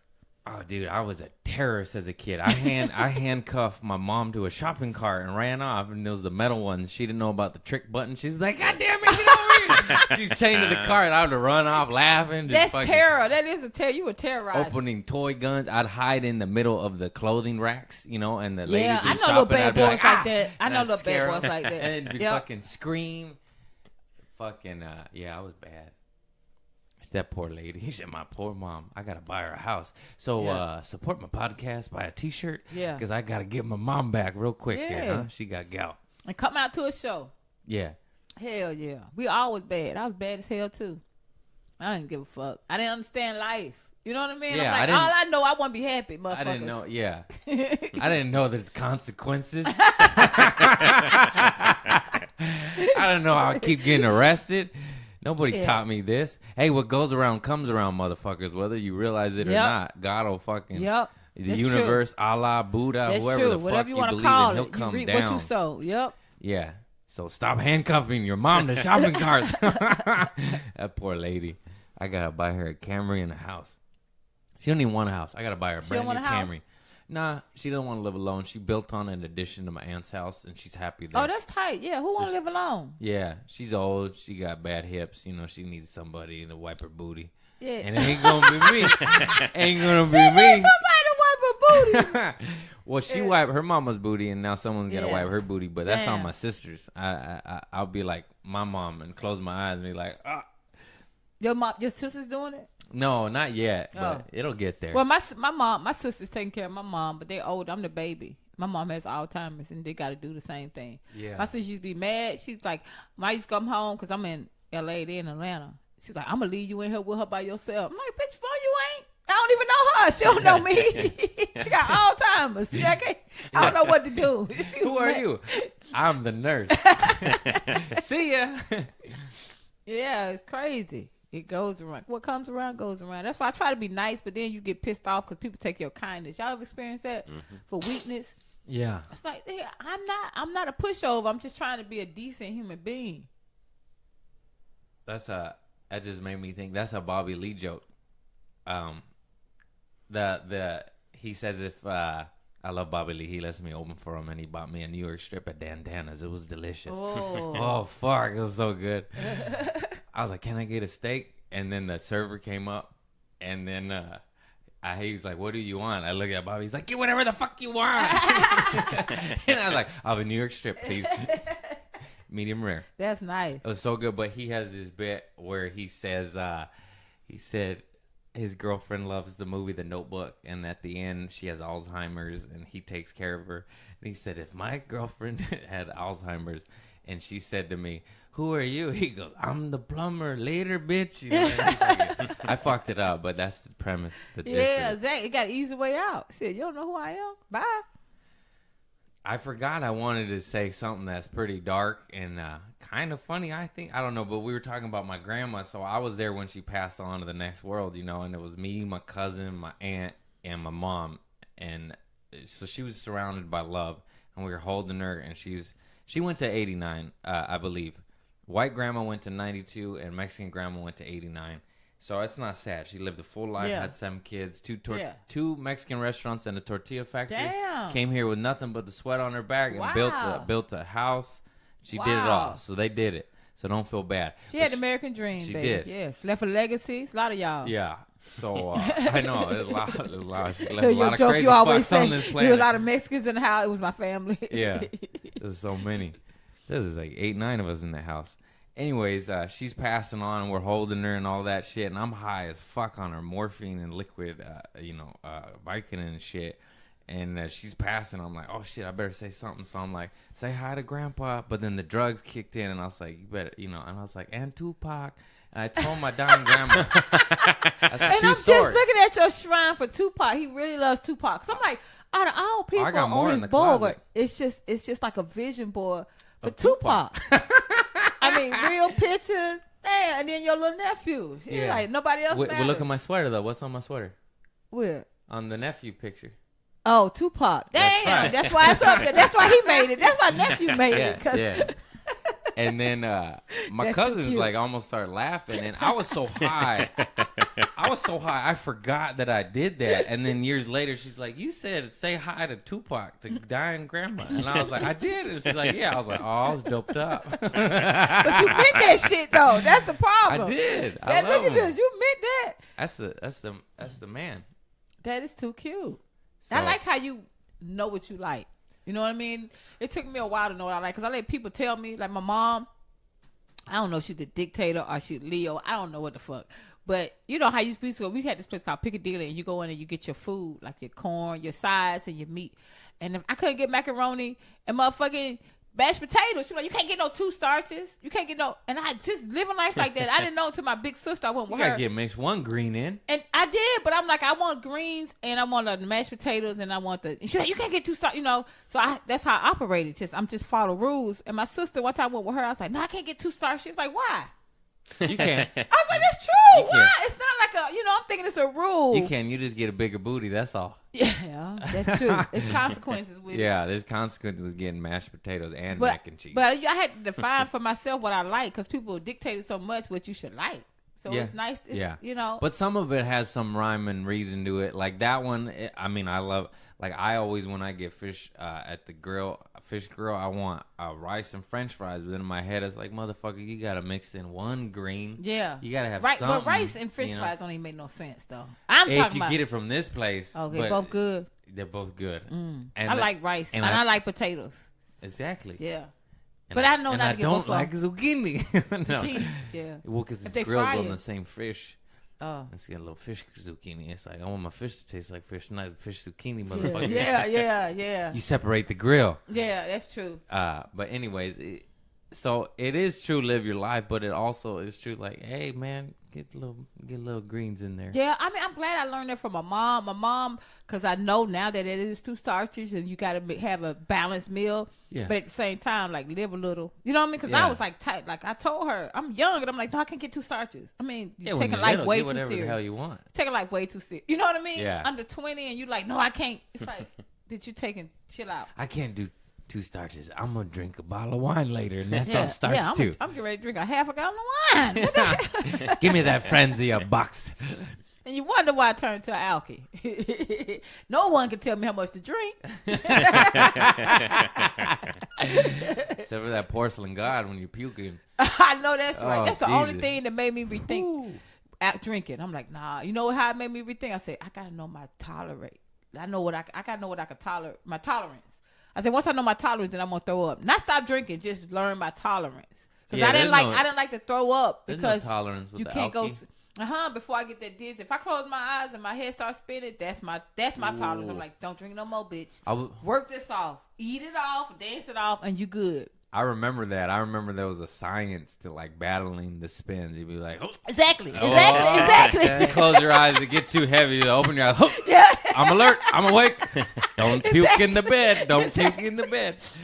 Oh, dude, I was a terrorist as a kid. I handcuffed my mom to a shopping cart and ran off, and it was the metal one. She didn't know about the trick button. She's like, God damn it, get over here. She's chained to the cart. I had to run off laughing.
That's terror. That is a terror. You were terrorized.
Opening toy guns. I'd hide in the middle of the clothing racks, you know, and the ladies would
I know
shopping.
little bad boys
like,
like that. I know little bad boys like that.
And it'd be fucking scream. Fucking, yeah, I was bad. That poor lady. He said, my poor mom. I got to buy her a house. So support my podcast, buy a T-shirt.
Yeah.
Because I got to get my mom back real quick.
Yeah.
Huh? She got gout.
And come out to a show.
Yeah.
Hell yeah. We always bad. I was bad as hell too. I didn't give a fuck. I didn't understand life. You know what I mean?
Yeah,
I'm like, all I know, I want to be happy, motherfuckers.
I didn't know. Yeah. I didn't know there's consequences. I didn't know I would keep getting arrested. Nobody taught me this. Hey, what goes around comes around, motherfuckers, whether you realize it or not. God will fucking, the universe, true. Allah, Buddha,
that's
whoever
true.
the
Whatever
fuck
you
you
want to
believe
call
in, he'll
it.
come
You reap
down.
what you sow. Yep.
Yeah. So stop handcuffing your mom to shopping carts. That poor lady. I got to buy her a Camry and a house. She don't even want a house. I got to buy her a brand new Camry. Nah, she doesn't want to live alone. She built on an addition to my aunt's house, and she's happy there.
Oh, that's tight. Yeah, who want to live alone?
Yeah, she's old. She got bad hips. You know, she needs somebody to wipe her booty.
Yeah.
And it ain't going to be me. Ain't going to be
me.
me.
Somebody to wipe her booty.
Well, she wiped her mama's booty, and now someone's got to wipe her booty. But that's on my sisters. I'll be like my mom and close my eyes and be like, ah.
Your sister's doing it?
No, not yet, but it'll get there.
Well, my sister's taking care of my mom, but they're old. I'm the baby. My mom has Alzheimer's, and they got to do the same thing.
Yeah.
My sister used to be mad. She's like, when I used to come home, because I'm in L.A., they're in Atlanta. She's like, I'm going to leave you in here with her by yourself. I'm like, bitch, boy, you ain't. I don't even know her. She don't know me. She got Alzheimer's. I don't know what to do.
Who are you? I'm the nurse. See ya.
Yeah, it's crazy. It goes around. What comes around goes around. That's why I try to be nice, but then you get pissed off because people take your kindness. Y'all ever experienced that for weakness?
Yeah.
It's like, yeah, I'm not a pushover. I'm just trying to be a decent human being.
That just made me think. That's a Bobby Lee joke. He says if I love Bobby Lee, he lets me open for him, and he bought me a New York strip at Dantana's. It was delicious. Oh fuck, it was so good. I was like, can I get a steak? And then the server came up, and then he was like, what do you want? I look at Bobby. He's like, get whatever the fuck you want. And I was like, I'll have a New York strip, please. Medium rare.
That's nice.
It was so good, but he has this bit where he says, he said his girlfriend loves the movie The Notebook, and at the end she has Alzheimer's, and he takes care of her. And he said, if my girlfriend had Alzheimer's, and she said to me, who are you? He goes, I'm the plumber. Later, bitch. You know, I fucked it up, but that's the premise.
Yeah, exactly. It got an easy way out. Shit, you don't know who I am? Bye.
I forgot I wanted to say something that's pretty dark and kind of funny, I think. I don't know, but we were talking about my grandma, so I was there when she passed on to the next world, you know, and it was me, my cousin, my aunt, and my mom. And so she was surrounded by love, and we were holding her, and she went to 89, I believe. White grandma went to 92, and Mexican grandma went to 89. So it's not sad. She lived a full life, had 7 kids, two Mexican restaurants and a tortilla factory.
Damn.
Came here with nothing but the sweat on her back and built a house. She did it all. So they did it. So don't feel bad.
She had the American dream,
she
baby.
Did.
Yes. Left a legacy. A lot of y'all.
Yeah. So I know there's a lot of
joke
crazy
you always
fucks
say,
on this planet.
there was a lot of Mexicans in the house. It was my family.
Yeah. There's so many. There's like 8, 9 of us in the house. Anyways, she's passing on, and we're holding her and all that shit, and I'm high as fuck on her morphine and liquid, Vicodin and shit, and she's passing. I'm like, oh shit, I better say something. So I'm like, say hi to Grandpa, but then the drugs kicked in, and I was like, you better, and I was like, and Tupac, and I told my dying grandma. That's
and I'm just looking at your shrine for Tupac. He really loves Tupac. So I'm like, out of all people on his board, it's just like a vision board for Tupac. I mean, real pictures. Damn, and then your little nephew. Yeah. Like, nobody else matters.
Well, look at my sweater, though. What's on my sweater?
Where?
On the nephew picture.
Oh, Tupac. Damn. That's why it's up there. That's why he made it. That's why nephew made it.
Yeah. And then my cousins, like, almost started laughing. And I was so high. I forgot that I did that. And then years later, she's like, you said say hi to Tupac, to dying grandma. And I was like, I did. And she's like, yeah. I was like, oh, I was doped up.
But you meant that shit, though. That's the problem.
I did.
Look at this. You meant that.
That's the man.
That is too cute.
So,
I like how you know what you like. You know what I mean? It took me a while to know what I like, because I let people tell me, like my mom, I don't know if she's the dictator or she's Leo. I don't know what the fuck. But you know how you used to go, we had this place called Piccadilly, and you go in and you get your food, like your corn, your sides, and your meat. And if I couldn't get macaroni and motherfucking mashed potatoes, she was like, you can't get no 2 starches. You can't get no, and I just living life like that. I didn't know until my big sister, I went with her.
You gotta get mixed 1 green in.
And I did, but I'm like, I want greens, and I want the mashed potatoes, and I want and she's like, you can't get 2 starches, So that's how I operated. I'm just follow rules. And my sister, one time I went with her, I was like, no, I can't get 2 starches. She was like, why?
You can't.
I was like, that's true. Why? It's not like I'm thinking it's a rule.
You can. You just get a bigger booty. That's all.
Yeah, that's true. It's consequences with it.
Yeah, there's consequences with getting mashed potatoes and mac and cheese.
But I had to define for myself what I like, because people dictated so much what you should like. So it's nice. But some of it has some rhyme and reason to it. Like that one, I love. Like I always, when I get fish at the fish grill, I want rice and French fries. But then in my head, it's like, motherfucker, you gotta mix in 1 green. Yeah,
you gotta have something.
But rice and French fries don't even make no sense, though. I'm talking about if
you get it from this place.
Okay, both good.
They're both good.
And I like rice, and I like potatoes.
Exactly.
Yeah. But I know not to get both.
I don't like zucchini. No.
Zucchini, yeah.
Well, because it's grilled on the same fish. Oh. Let's get a little fish zucchini. It's like, I want my fish to taste like fish, not fish zucchini, motherfucker.
Yeah.
You separate the grill.
Yeah, that's true.
But anyways, so it is true, live your life, but it also is true, like, hey, man, get little greens in there.
Yeah, I mean, I'm glad I learned that from my mom. My mom, because I know now that it is 2 starches and you got to have a balanced meal. Yeah. But at the same time, like, live a little. You know what I mean? Because I was like tight. Like, I told her, I'm young, and I'm like, no, I can't get 2 starches. I mean, you're taking life way too serious.
Whatever the hell you want.
Taking life way too serious. You know what I mean?
Yeah.
Under 20, and you're like, no, I can't. It's like, that you taking? Chill out.
I can't do 2 starches. I'm gonna drink a bottle of wine later, and that's all starch too.
I'm getting ready to drink a half a gallon of wine.
Give me that frenzy a box.
And you wonder why I turned to an alky. No one can tell me how much to drink.
Except for that porcelain god when you're puking.
I know that's right.
Oh,
That's the
Jesus.
only thing that made me rethink at drinking. I'm like, nah. You know how it made me rethink? I said, I gotta know my tolerate. I know what I gotta know what I can tolerate. My tolerance. I said, once I know my tolerance, then I'm gonna throw up. Not stop drinking, just learn my tolerance. Because I didn't like to throw up because
no tolerance with
you
the
can't
alky.
go. Before I get that dizzy. If I close my eyes and my head starts spinning, that's my tolerance. I'm like, don't drink no more, bitch. Work this off. Eat it off, dance it off, and you good.
I remember that. I remember there was a science to like battling the spins. You'd be like, oh.
Exactly.
You close your eyes, it get too heavy. You open your eyes. Oh,
Yeah.
I'm alert. I'm awake. Don't puke in the bed. Don't puke in the bed.
Exactly.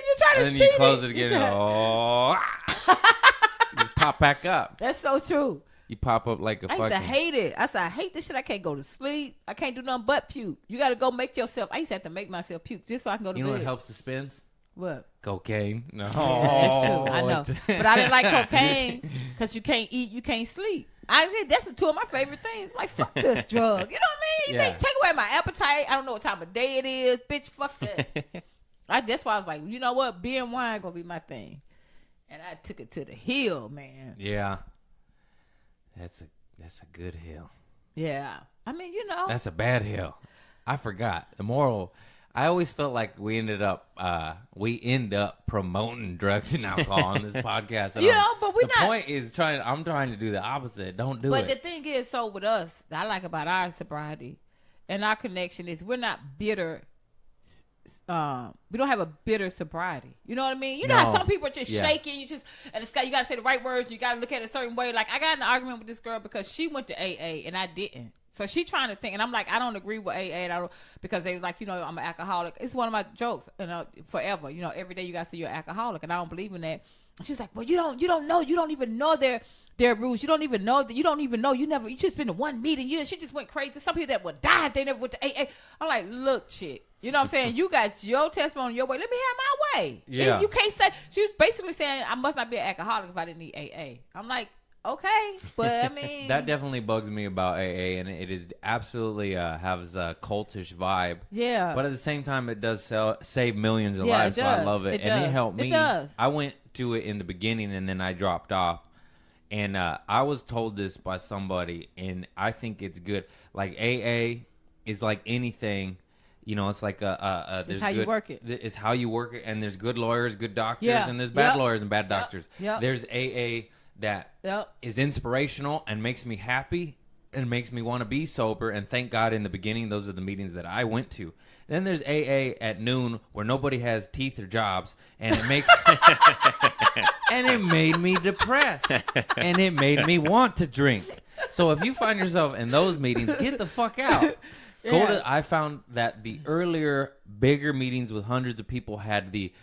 You're trying to
And then
cheat
you close it again. You pop back up.
That's so true.
You pop up like a
I
fucking.
used to hate it. I said, I hate this shit. I can't go to sleep. I can't do nothing but puke. You got to go make yourself. I used to have to make myself puke just so I can go to
You
bed.
know what helps the spins?
What?
Cocaine. No.
Yeah, that's true. I know. But I didn't like cocaine because you can't eat, you can't sleep. That's 2 of my favorite things. Like, fuck this drug. You know what I mean? You can't take away my appetite. I don't know what time of day it is. Bitch, fuck that. That's why I was like, you know what? Beer and wine going to be my thing. And I took it to the hill, man.
Yeah. That's a good hill.
Yeah. I mean, you know.
That's a bad hill. I forgot. The moral. I always felt like we end up promoting drugs and alcohol on this podcast. And
you know, but we're not.
The point is I'm trying to do the opposite. Don't do it.
But the thing is, so with us, I like about our sobriety and our connection is we're not bitter. We don't have a bitter sobriety. You know what I mean? You know how some people are just shaking. You got to say the right words. You got to look at it a certain way. Like I got in an argument with this girl because she went to AA and I didn't. So she trying to think, and I'm like, I don't agree with AA, and because they was like, you know, I'm an alcoholic. It's one of my jokes, forever. You know, every day you got to say you're an alcoholic, and I don't believe in that. And she was like, well, you don't know, you don't even know their rules. You don't even know that. You don't even know. You just been to one meeting. She just went crazy. Some people that would die if they never went to AA. I'm like, look, shit. You know what I'm saying? You got your testimony your way. Let me have my way.
Yeah.
You can't say. She was basically saying I must not be an alcoholic if I didn't need AA. I'm like, okay, but I mean
that definitely bugs me about AA, and it is absolutely has a cultish vibe.
Yeah,
but at the same time, it does save millions of lives, so I love it, and it helped me. I went to it in the beginning, and then I dropped off, and I was told this by somebody, and I think it's good. Like AA is like anything. You know, it's like
it's how you work it.
It's how you work it, and there's good lawyers, good doctors, and there's bad lawyers and bad doctors. There's AA that is inspirational and makes me happy and makes me want to be sober. And thank God in the beginning, those are the meetings that I went to. Then there's AA at noon where nobody has teeth or jobs, and it makes and it made me depressed, and it made me want to drink. So if you find yourself in those meetings, get the fuck out. I found that the earlier, bigger meetings with hundreds of people had the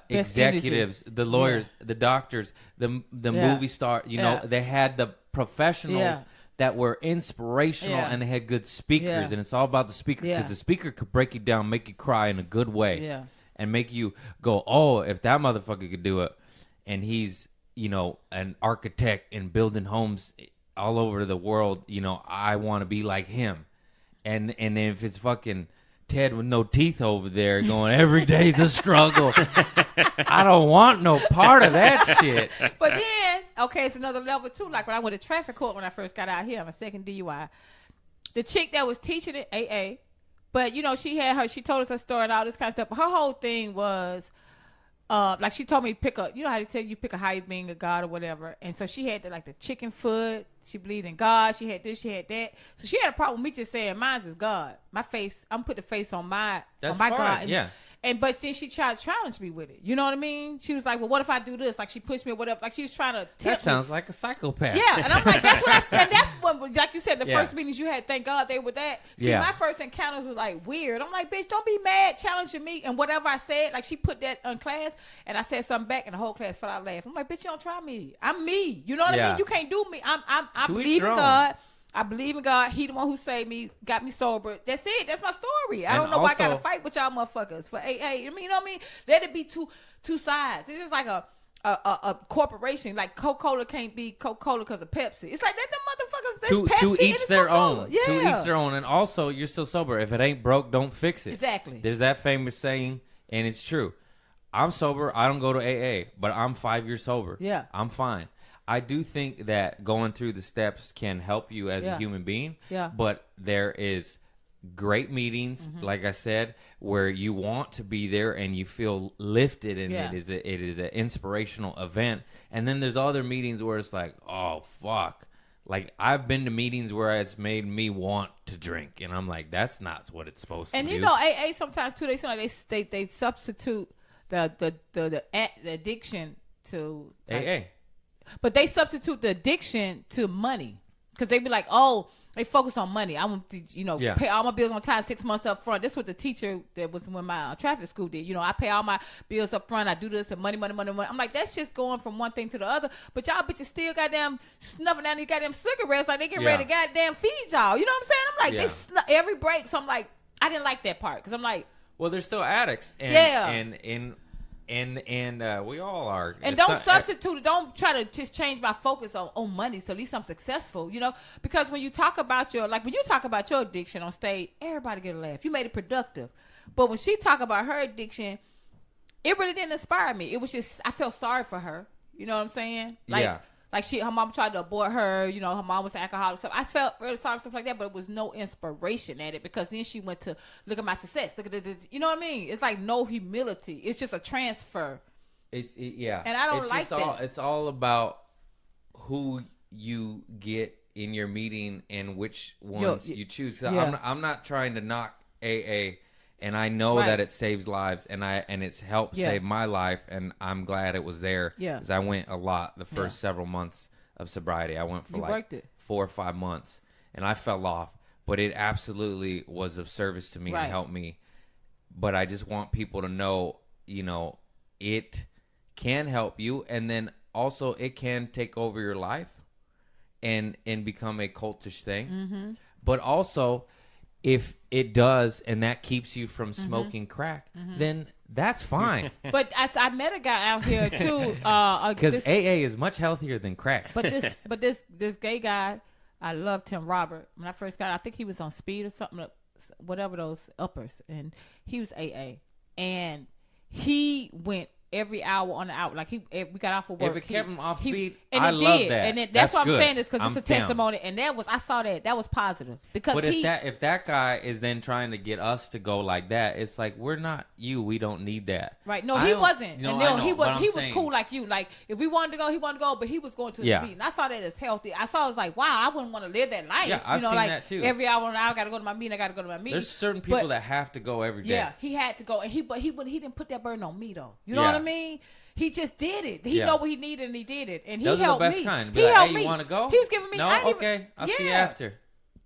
executives, the lawyers, the doctors, the movie star. You know, they had the professionals that were inspirational, and they had good speakers. And it's all about the speaker because the speaker could break you down, make you cry in a good way, and make you go, "Oh, if that motherfucker could do it, and he's an architect and building homes all over the world, I want to be like him." And if it's fucking Ted with no teeth over there going, every day's a struggle, I don't want no part of that shit.
But then, it's another level too. Like when I went to traffic court when I first got out here, I'm a second DUI. The chick that was teaching it, AA, but she told us her story and all this kind of stuff. But her whole thing was, like she told me to pick up, you know how they tell you pick a high being a God or whatever. And so she had the chicken foot. She believed in God. She had this, she had that. So she had a problem with me just saying, mine is God. My face, I'm put the face on my God. But then she tried to challenge me with it. You know what I mean? She was like, well, what if I do this? Like she pushed me or whatever. Like she was trying to tip me.
That sounds like a psychopath.
Yeah. And I'm like, that's what, like you said, the first meetings you had, thank God they were that. See, my first encounters was like weird. I'm like, bitch, don't be mad challenging me. And whatever I said, like she put that on class and I said something back and the whole class fell out laughing. I'm like, bitch, you don't try me. I'm me. You know what I mean? You can't do me. I believe in God. I believe in God. He the one who saved me, got me sober. That's it. That's my story. I
And
don't know why I
also-
got to fight with y'all motherfuckers for AA. I mean, you know what I mean? Let it be two sides. It's just like a corporation. Like Coca-Cola can't be Coca-Cola because of Pepsi. It's like that. The motherfuckers. There's Pepsi
to
and
each
it's
their
Coca-Cola.
own.
Yeah.
To each their own. And also, you're still sober. If it ain't broke, don't fix it.
Exactly.
There's that famous saying, and it's true. I'm sober. I don't go to AA, but I'm 5 years sober.
Yeah.
I'm fine. I do think that going through the steps can help you as a human being.
Yeah.
But there is great meetings, like I said, where you want to be there and you feel lifted, and it is an inspirational event. And then there's other meetings where it's like, oh fuck. Like, I've been to meetings where it's made me want to drink, and I'm like, that's not what it's supposed to do.
And you know, AA sometimes too. They sound like they substitute the addiction to
AA.
But they substitute the addiction to money, because they be like, oh, they focus on money. I want to, pay all my bills on time, 6 months up front. This is what the teacher that was when my traffic school did. I pay all my bills up front. I do this, and money. I'm like, that's just going from one thing to the other. But y'all bitches still goddamn snuffing down these goddamn cigarettes like they getting ready to goddamn feed y'all. You know what I'm saying? I'm like, they every break. So I'm like, I didn't like that part, because I'm like,
well, they're still addicts. And, and we all are.
And don't substitute it. Don't try to just change my focus on money, so at least I'm successful, because when you talk about your addiction on stage, everybody get a laugh. You made it productive. But when she talk about her addiction, it really didn't inspire me. It was just, I felt sorry for her. You know what I'm saying? Like her mom tried to abort her, her mom was an alcoholic. So I felt really sorry for stuff like that, but it was no inspiration at it, because then she went to look at my success. Look at this. You know what I mean? It's like no humility. It's just a transfer. And I don't like that.
It's all about who you get in your meeting and which ones you choose. I'm not trying to knock AA. And I know that it saves lives, and it's helped save my life, and I'm glad it was there. Yeah, because I went a lot the first several months of sobriety. I went for 4 or 5 months, and I fell off. But it absolutely was of service to me and helped me. But I just want people to know, it can help you, and then also it can take over your life, and become a cultish thing. Mm-hmm. But also, if it does, and that keeps you from smoking crack, then that's fine.
But I met a guy out here too,
because AA is much healthier than crack.
But this gay guy, I loved him, Robert. When I first got, I think he was on speed or something, whatever those uppers, and he was AA, and he went every hour on the hour. Like we got off of work.
If it kept him off speed,
and
I love that.
And that's what I'm
good.
saying, is because it's a testimony. And I saw that was positive. Because
but if that guy is then trying to get us to go like that, it's like, we're not you. We don't need that.
Right? No, he wasn't. He was cool like you. Like if we wanted to go, he wanted to go, but he was going to the meeting. I saw that as healthy. I was like, wow, I wouldn't want to live that life.
Yeah, I've seen that too.
Every hour on the hour, I got to go to my meeting. I got to go to my meeting.
There's certain people that have to go every day.
Yeah, he had to go, and he didn't put that burden on me though. You know what I mean? He just did it. He know what he needed, and he did it. And he helped me. Those are the best kind.
He helped me. You want to go?
He was giving me.
No, okay. I'll see you after.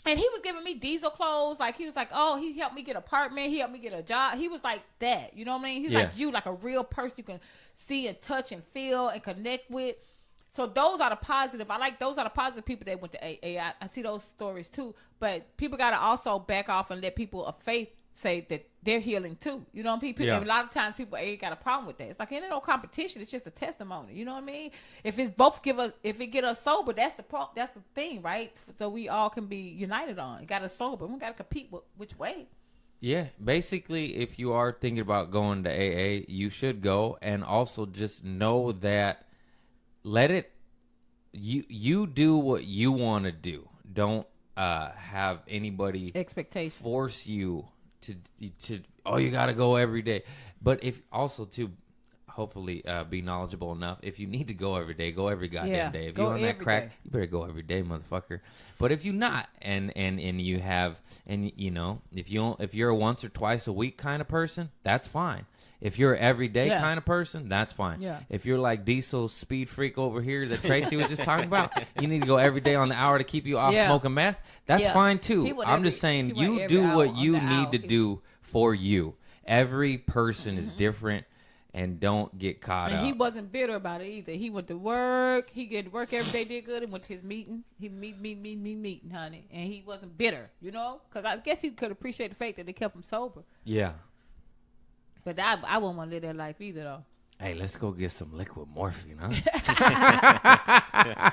And he was giving me diesel clothes. Like, he was like, oh, he helped me get an apartment. He helped me get a job. He was like that. You know what I mean? He's like you, like a real person you can see and touch and feel and connect with. So those are the positive. Those are the positive people that went to AA. I see those stories too. But people got to also back off and let people of faith say that they're healing too. You know what I mean? A lot of times people ain't got a problem with that. It's like, ain't no competition. It's just a testimony. You know what I mean? If it get us sober, that's the thing, right? So we all can be united on. It got us sober. We got to compete with which way.
Yeah, basically, if you are thinking about going to AA, you should go, and also just know that you do what you want to do. Don't have anybody
expectation
force you to you got to go every day. But if also to hopefully be knowledgeable enough, if you need to go every day, go every goddamn day. If you on that crack, you better go every day, motherfucker. But if you're not, and you have, and if you're a once or twice a week kind of person, that's fine. If you're an everyday kind of person, that's fine. Yeah. If you're like Diesel Speed Freak over here that Tracie was just talking about, you need to go every day on the hour to keep you off smoking meth. That's fine too. I'm just saying, you do what you need to do for you. Every person is different, and don't get caught up.
He wasn't bitter about it either. He went to work. He get to work every day, did good, and went to his meeting. He meeting, honey, and he wasn't bitter, you know, because I guess he could appreciate the fact that they kept him sober.
Yeah.
But I wouldn't want to live that life either, though.
Hey, let's go get some liquid morphine, huh?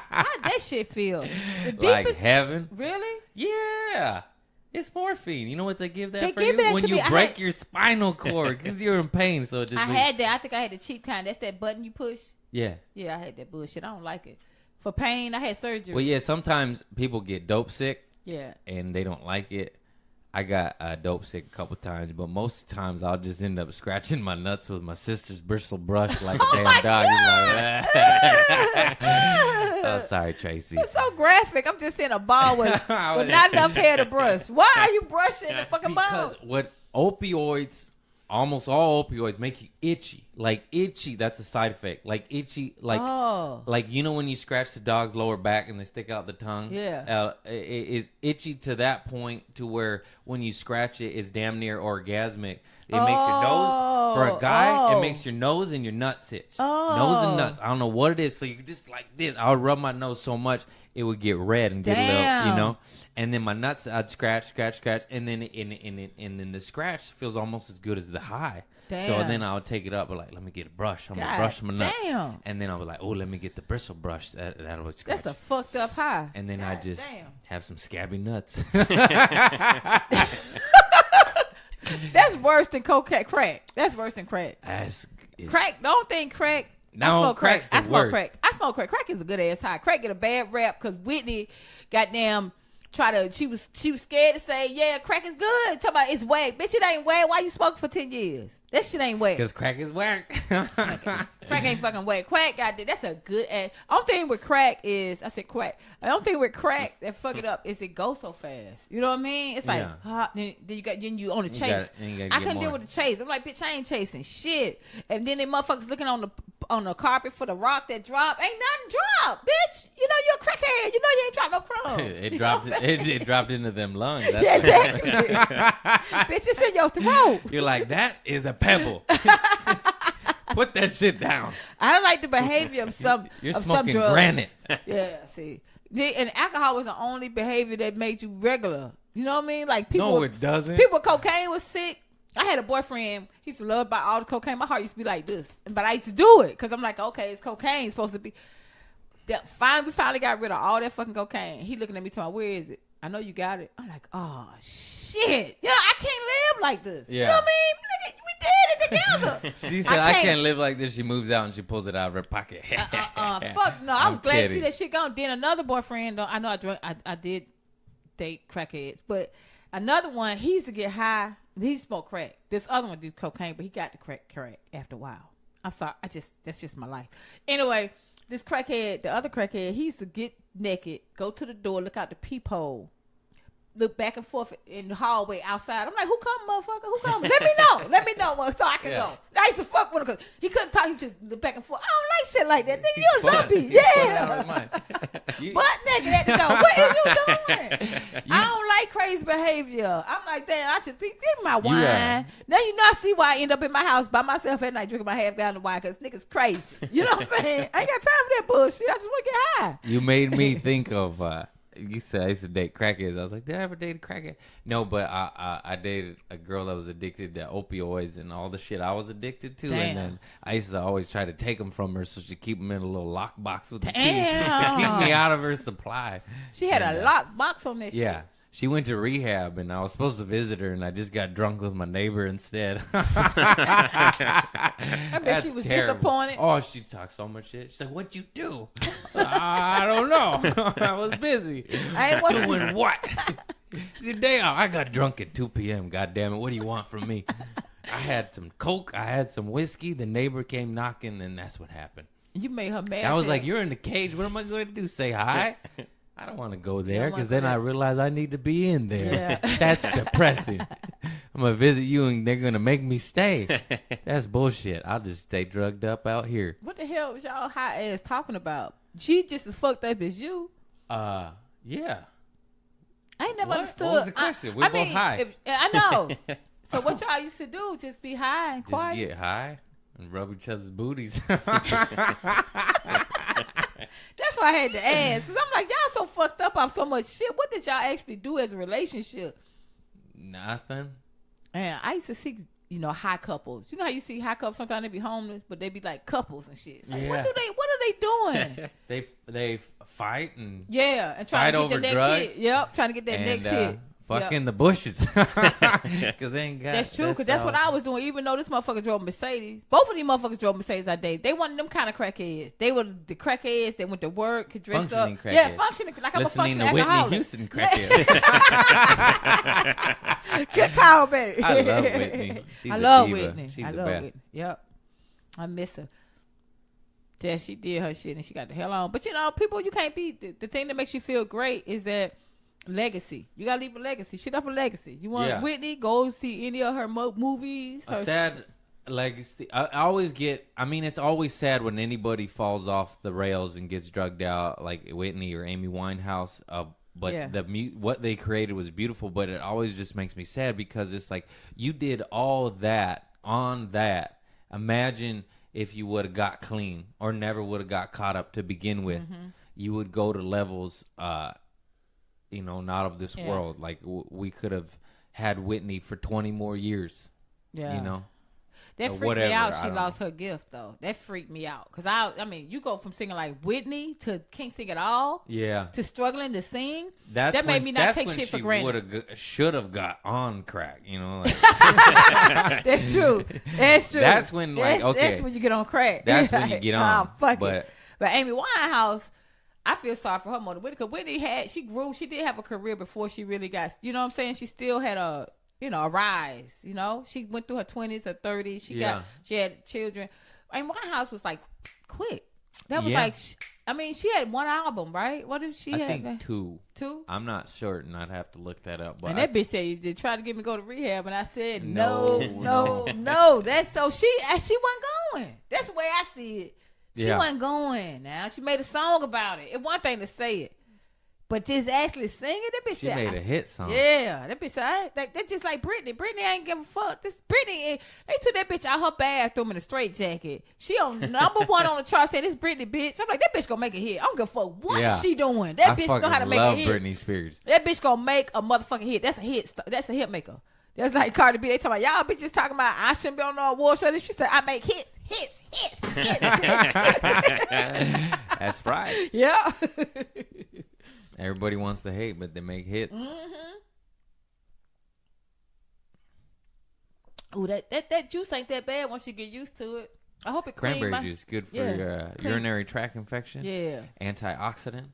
How'd that shit feel?
Like heaven?
Really?
Yeah. It's morphine. You know what they give that
they
for
give
you?
That
when
to
you
me.
break your spinal cord because you're in pain. So it just
I think I had the cheap kind. That's that button you push.
Yeah.
Yeah, I had that bullshit. I don't like it. For pain, I had surgery.
Well, yeah, sometimes people get dope sick.
Yeah.
And they don't like it. I got dope sick a couple times, but most of the times I'll just end up scratching my nuts with my sister's bristle brush like a damn dog. Oh, sorry, Tracy.
It's so graphic. I'm just seeing a ball with not enough hair to brush. Why are you brushing the fucking ball?
Because what opioids, almost all opioids, make you itchy. Like itchy, that's a side effect. Like itchy, like you know when you scratch the dog's lower back and they stick out the tongue?
Yeah.
It is itchy to that point to where when you scratch it, it's damn near orgasmic. It makes your nose, for a guy, it makes your nose and your nuts itch. Nose and nuts. I don't know what it is. So you just like this. I would rub my nose so much, it would get red and get a little, you know. And then my nuts, I'd scratch, and then the scratch feels almost as good as the high.
Damn.
So then I would take it up and like, let me get a brush. I'm going to brush my nuts.
Damn.
And then I was like, oh, let me get the bristle brush. That'll scratch.
That's a fucked up high.
And then I just have some scabby nuts.
That's worse than cocaine. Crack. That's worse than crack. Crack. Don't think crack.
No,
I smoke crack.
I smoke
crack. I smoke crack. Crack is a good ass high. Crack get a bad rap because Whitney, goddamn, she was scared to say, yeah, crack is good. Talk about it's whack. Bitch, it ain't whack. Why you smoking for 10 years? That shit ain't whack.
Because crack is whack.
Crack ain't fucking whack. Crack, goddamn, that's a good ass. Only thing with crack is, I said crack. The only thing with crack that fuck it up is it goes so fast. You know what I mean? It's like, then you on the chase. I couldn't deal with the chase. I'm like, bitch, I ain't chasing shit. And then they motherfuckers looking on the carpet for the rock that dropped. Ain't nothing dropped, bitch. You know you're a crackhead. You know you ain't dropped no crumbs.
It dropped into them lungs. That's
yeah, exactly. Bitch, it's in your throat.
You're like, that is a pebble. Put that shit down.
I don't like the behavior of some
You're
of
smoking
some drugs.
granite.
Yeah, see. And alcohol was the only behavior that made you regular. You know what I mean? Like people.
No, it doesn't.
People with cocaine was sick. I had a boyfriend. He used to love about all the cocaine. My heart used to be like this, but I used to do it because I'm like, okay, it's cocaine. It's supposed to be. We finally got rid of all that fucking cocaine. He looking at me, telling me, where is it? I know you got it. I'm like, oh shit. Yeah, I can't live like this. Yeah. You know what I mean? We did it together.
She said, I can't live like this. She moves out and she pulls it out of her pocket.
Fuck no. I was glad to see that shit gone. Then another boyfriend, I know I did date crackheads, but another one, he used to get high. He smoked crack. This other one did cocaine, but he got the crack after a while. I'm sorry. That's just my life. Anyway, this crackhead, the other crackhead, he used to get naked, go to the door, look out the peephole, look back and forth in the hallway outside. I'm like, who come, motherfucker? Who come? Let me know so I can go. I used to fuck with him because he couldn't talk. He just look back and forth. I don't like shit like that. Nigga, you a zombie. Yeah. Butt naked at the door. What is you doing? I don't like crazy behavior. I'm like, damn, I just think, give me my wine. Now you know I see why I end up in my house by myself at night drinking my half gallon of wine because niggas crazy. You know what I'm saying? I ain't got time for that bullshit. I just want to get high.
You made me think of... You said I used to date crackheads. I was like, did I ever date a crackhead? No, but I dated a girl that was addicted to opioids and all the shit I was addicted to.
Damn.
And then I used to always try to take them from her so she'd keep them in a little lockbox with the keys to keep me out of her supply.
She had a lockbox on this shit.
Yeah. She went to rehab, and I was supposed to visit her, and I just got drunk with my neighbor instead.
I bet she was disappointed.
Oh, she talked so much shit. She's like, what'd you do? I don't know. I was busy.
I ain't
doing what? It's your day off. I got drunk at 2 p.m. God damn it. What do you want from me? I had some Coke. I had some whiskey. The neighbor came knocking, and that's what happened.
You made her mad.
I was like, you're in the cage. What am I going to do? Say hi? I don't want to go there because then I realize I need to be in there. Yeah. That's depressing. I'm going to visit you and they're going to make me stay. That's bullshit. I'll just stay drugged up out here.
What the hell was y'all high ass talking about? She just as fucked up as you.
Yeah.
I ain't never understood.
What was the question? We're both high.
I know. So what y'all used to do? Just be high and quiet?
Just get high? and rub each other's booties.
That's why I had to ask, because I'm like, y'all so fucked up off so much shit. What did y'all actually do as a relationship?
Nothing.
And I used to see, high couples. You know how you see high couples sometimes they be homeless, but they be like couples and shit. It's like, what are they doing?
they fight and
and trying to get the next
drugs.
hit. Yep, trying to get that next hit.
Fuck in the bushes. Because they ain't got.
That's true, because that's what I was doing. Even though this motherfucker drove Mercedes, both of these motherfuckers drove Mercedes I dated. They weren't them kind of crackheads. They were the crackheads that went to work, dressed up.
Crackheads.
Yeah, functioning like I'm a functioning alcoholic.
Whitney Houston crackhead.
Good call, baby.
I love Whitney. She's
I love
a diva.
Whitney.
She's
I
the
love
best.
Whitney. Yep. I miss her. Yeah, she did her shit and she got the hell on. But people, you can't be. The thing that makes you feel great is that legacy. You gotta leave a legacy. Shit up a legacy. You want Whitney? Go see any of her movies.
A sad legacy. I always get. I mean, it's always sad when anybody falls off the rails and gets drugged out, like Whitney or Amy Winehouse. But what they created was beautiful. But it always just makes me sad because it's like you did all that on that. Imagine if you would have got clean or never would have got caught up to begin with. Mm-hmm. You would go to levels. Not of this world. Like we could have had Whitney for 20 more years. Yeah.
That freaked me out. She lost her gift though. That freaked me out. Cause I mean, you go from singing like Whitney to can't sing at all. Yeah. To struggling to sing. That made me not take shit for granted.
Should have got on crack.
That's true. That's true.
That's when
that's when you get on crack.
That's when you get on.
Oh, fuck it. But Amy Winehouse, I feel sorry for her mother. Because Whitney she grew. She did have a career before she really got. You know what I'm saying? She still had a rise. She went through her 20s, her 30s. She had children. I mean, Winehouse was like quick. That was like. I mean, she had one album, right? What did she have?
I think two.
Two?
I'm not certain. I'd have to look that up. But
and that bitch said they tried to get me to go to rehab, and I said no. That's so she wasn't going. That's the way I see it. She wasn't going. Now she made a song about it. It's one thing to say it, but just actually sing it. That bitch
she made a hit song.
Yeah, that bitch said that's just like Britney. Britney ain't give a fuck. This Britney, they took that bitch out her bathroom in a straitjacket. She on number one on the chart saying this Britney bitch. I'm like, that bitch gonna make a hit. I don't give a fuck what she doing. That bitch know how to make a hit.
I love Britney Spears.
That bitch gonna make a motherfucking hit. That's a hit. That's a hit maker. That's like Cardi B. They talking about y'all bitches talking about I shouldn't be on no award show. She said I make hits.
That's right.
Yeah.
Everybody wants to hate, but they make hits.
Mm-hmm. Ooh, that juice ain't that bad once you get used to it. I hope it
cranberry juice good for urinary tract infection.
Yeah.
Antioxidant.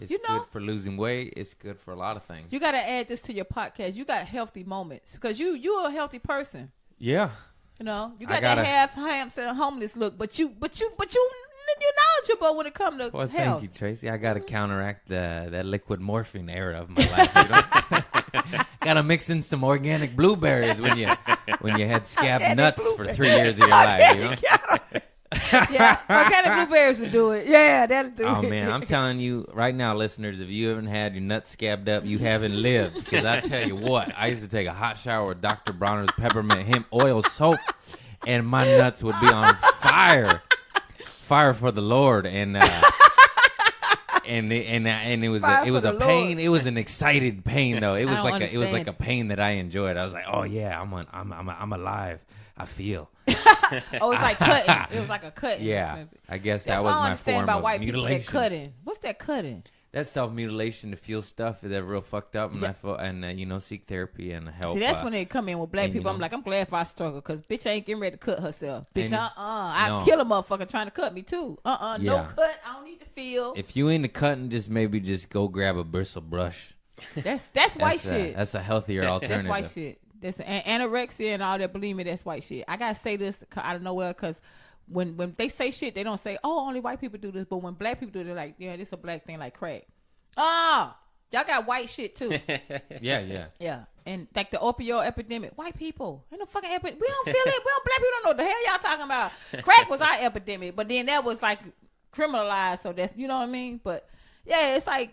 It's good for losing weight. It's good for a lot of things.
You got to add this to your podcast. You got healthy moments because you're a healthy person.
Yeah.
You got that half hamster homeless look, but you're knowledgeable when it comes to health.
Thank you, Tracy. I got to counteract that liquid morphine era of my life. Got to mix in some organic blueberries when you had scab nuts for 3 years of your life.
Yeah, organic blueberries would do it. Yeah, that'll do it.
Oh man, I'm telling you right now, listeners, if you haven't had your nuts scabbed up, you haven't lived. Because I tell you what, I used to take a hot shower with Dr. Bronner's peppermint hemp oil soap, and my nuts would be on fire for the Lord, and it was a pain. It was an excited pain though. It was like a pain that I enjoyed. I was like, oh yeah, I'm alive. I feel.
Oh, it's like cutting. It was like a cutting.
Yeah, I guess that was my form of
white
mutilation.
People that cutting. What's that cutting?
That's self-mutilation to feel stuff that real fucked up, and I feel, and seek therapy and help.
See, that's when they come in with black people. I'm like, I'm glad if I struggle, because bitch ain't getting ready to cut herself. Bitch, I kill a motherfucker trying to cut me too. No cut. I don't need to feel.
If you into cutting, maybe go grab a bristle brush.
That's white shit.
That's a healthier alternative.
That's white shit. That's anorexia and all that. Believe me, that's white shit. I gotta say this out of nowhere because when they say shit, they don't say, "Oh, only white people do this." But when black people do it, they're like, "Yeah, this is a black thing, like crack." Y'all got white shit too. Yeah. And like the opioid epidemic, white people ain't no fucking epidemic. We don't feel it. Black people don't know what the hell y'all talking about. Crack was our epidemic, but then that was like criminalized. So that's, you know what I mean. But yeah, it's like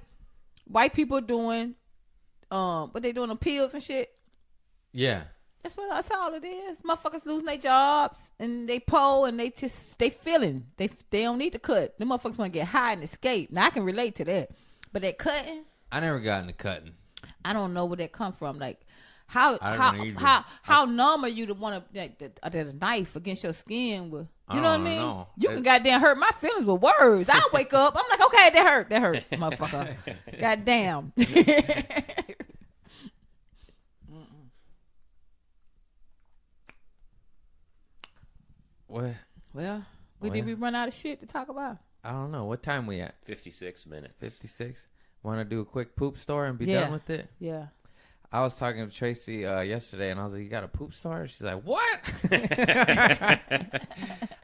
white people doing, but they doing the pills and shit.
Yeah.
That's all it is. Motherfuckers losing their jobs and they pull and they feeling. They don't need to cut. The motherfuckers want to get high and escape. Now I can relate to that. But that cutting,
I never got into cutting.
I don't know where that come from. Like how numb are you to want to like the knife against your skin with? You know what I mean?
Know.
You can goddamn hurt my feelings with words. I wake up, I'm like, okay, that hurt, motherfucker. Goddamn.
What?
Well, did we run out of shit to talk about?
I don't know. What time we at?
56 minutes.
56. Want to do a quick poop story and be done with it?
Yeah.
I was talking to Tracy yesterday, and I was like, "You got a poop story?" She's like, "What?"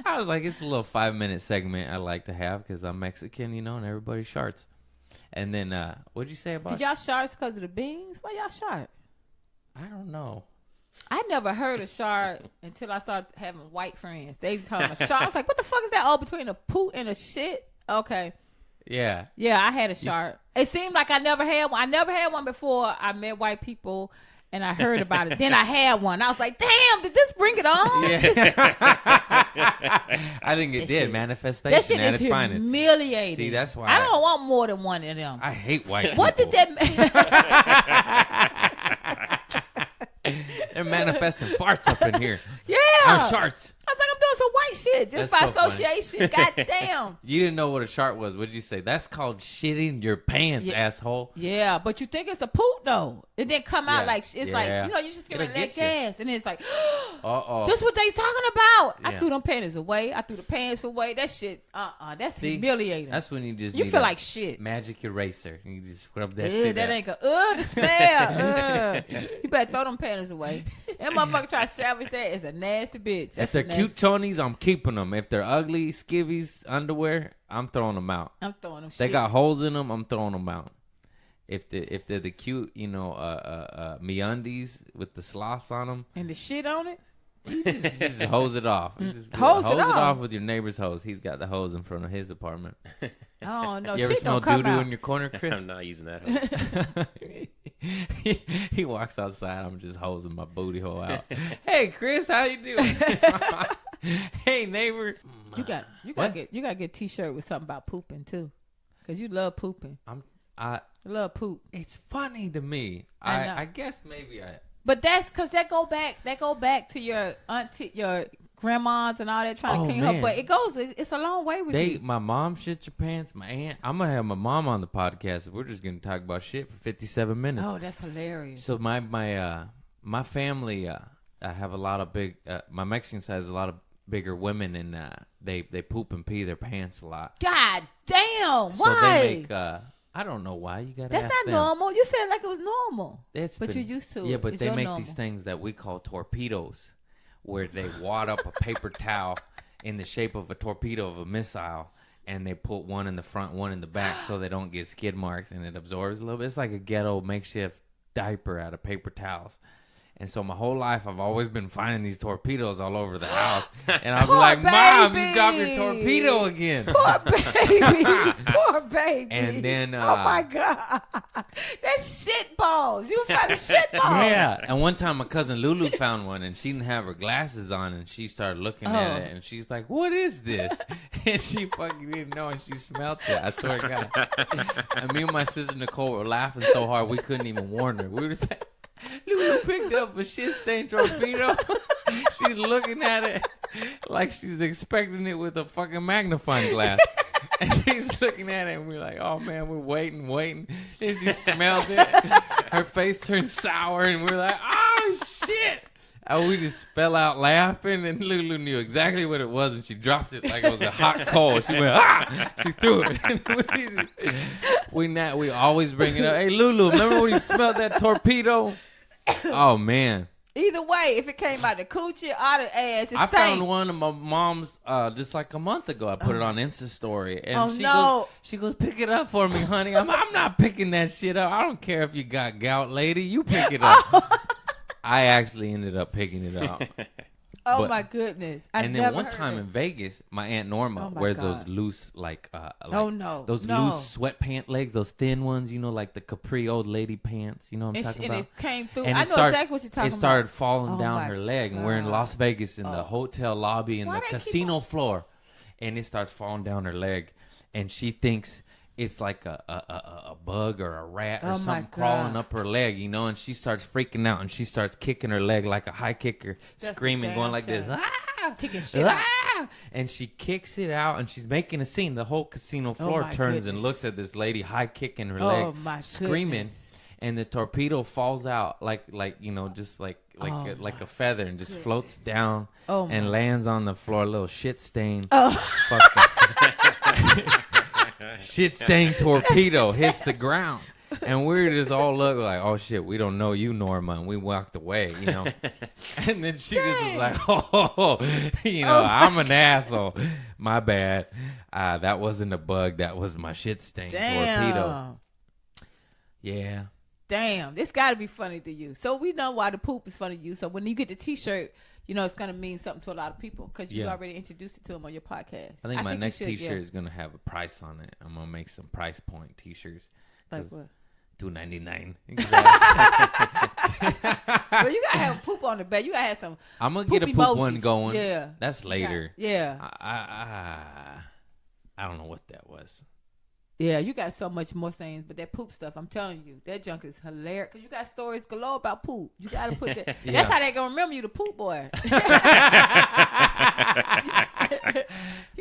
I was like, "It's a little 5-minute segment I like to have because I'm Mexican, you know, and everybody sharts." And then, what'd you say about?
Did y'all sharts because of the beans? Why y'all shart?
I don't know.
I never heard of shart until I started having white friends. They told me shart. I was like, "What the fuck is that all between a poop and a shit?" Okay.
Yeah.
Yeah, I had a shart. It seemed like I never had one. I never had one before I met white people and I heard about it. Then I had one. I was like, damn, did this bring it on?
Yeah. I think it did. Manifestation.
That shit is humiliating.
See, that's why.
I don't want more than one of them.
I hate white people.
What did that
They're manifesting farts up in here.
Yeah.
Our sharts.
I was like, I'm doing some white shit just
That's
by
so
association. Goddamn.
You didn't know what a shart was. What'd you say? That's called shitting your pants, asshole.
Yeah, but you think it's a poop though. It didn't come out like it's like, you know, you just gonna let gas and it's like, this what they talking about. Yeah. I threw them panties away. I threw the pants away. That shit, that's humiliating.
That's when you
feel like shit.
Magic eraser. You just scrub that shit
that
out.
ain't good. The smell. You better throw them panties away. That motherfucker try to salvage that is a nasty bitch.
If they're cute chonies, I'm keeping them. If they're ugly skivvies underwear, I'm throwing them out.
I'm throwing them.
They got holes in them. I'm throwing them out. If they're the cute, you know, MeUndies with the sloths on them
and the shit on it,
you just hose it off.
Hose it
off with your neighbor's hose. He's got the hose in front of his apartment.
Oh no!
You ever smell doo-doo in your corner, Chris?
I'm not using that hose.
He walks outside. I'm just hosing my booty hole out. Hey, Chris, how you doing? Hey, neighbor.
You got to get a t-shirt with something about pooping too, because you love pooping. I love poop.
It's funny to me. I guess maybe I.
But that's because that go back to your auntie, your grandmas and all that trying to clean her. But it's a long way with you. My
mom shits her pants. My aunt. I'm gonna have my mom on the podcast. We're just gonna talk about shit for 57 minutes.
Oh, that's hilarious.
So my family, I have a lot of big. My Mexican side has a lot of bigger women, and they poop and pee their pants a lot.
God damn!
So
why?
They make. I don't know why you gotta.
That's not normal. You said it like it was normal. But you're used to it.
Yeah, but they make these things that we call torpedoes, where they wad up a paper towel in the shape of a torpedo of a missile, and they put one in the front, one in the back, so they don't get skid marks, and it absorbs a little bit. It's like a ghetto makeshift diaper out of paper towels. And so my whole life, I've always been finding these torpedoes all over the house. And I'll be like, Mom, you dropped your torpedo again.
Poor baby. Poor baby.
And then...
oh, my God. That's shit balls. You found a shit balls.
Yeah. And one time, my cousin Lulu found one, and she didn't have her glasses on, and she started looking at it, and she's like, what is this? And she fucking didn't know, and she smelled it. I swear to God. And me and my sister Nicole were laughing so hard, we couldn't even warn her. We were just like... Lulu picked up a shit-stained torpedo. She's looking at it like she's expecting it with a fucking magnifying glass. And she's looking at it, and we're like, oh, man, we're waiting. And she smelled it. Her face turned sour, and we're like, oh, shit. And we just fell out laughing, and Lulu knew exactly what it was, and she dropped it like it was a hot coal. She went, ah! She threw it. We always bring it up. Hey, Lulu, remember when you smelled that torpedo? Oh, man.
Either way, if it came out the coochie or the ass,
I found one of my mom's just like a month ago. I put it on Insta story. And she goes, pick it up for me, honey. I'm not picking that shit up. I don't care if you got gout, lady. You pick it up. I actually ended up picking it up.
Oh my goodness!
And then one time in Vegas, my Aunt Norma wears those loose, those loose sweatpant legs, those thin ones, like the Capri old lady pants. You know what I'm talking about?
And it came through. I know exactly what you're talking about.
It started falling down her leg, and we're in Las Vegas in the hotel lobby in the casino floor, and it starts falling down her leg, and she thinks it's like a bug or a rat or something crawling up her leg, and she starts freaking out and she starts kicking her leg like a high kicker, screaming, going like this,
kicking shit out.
And she kicks it out and she's making a scene. The whole casino floor turns and looks at this lady high kicking her leg, screaming, and the torpedo falls out just like a feather and just floats down and lands on the floor, a little shit stain. Shit stained torpedo hits the ground, and we're just all look like, oh shit, we don't know you, Norma, and we walked away, And then she just was like, I'm an asshole, my bad. That wasn't a bug, that was my shit stained torpedo. Yeah.
Damn, this got to be funny to you. So we know why the poop is funny to you. So when you get the T-shirt, it's going to mean something to a lot of people because you already introduced it to them on your podcast.
I think my next T-shirt is going to have a price on it. I'm going to make some price point T-shirts.
Like what?
$2.99.
Well, you got to have poop on the back. You got to have some
I'm going to get a poop emojis. One going.
Yeah.
That's later.
Yeah.
I don't know what that was.
Yeah, you got so much more things, but that poop stuff, I'm telling you, that junk is hilarious because you got stories galore about poop. You got to put that. That's how they gonna remember you, the poop boy. You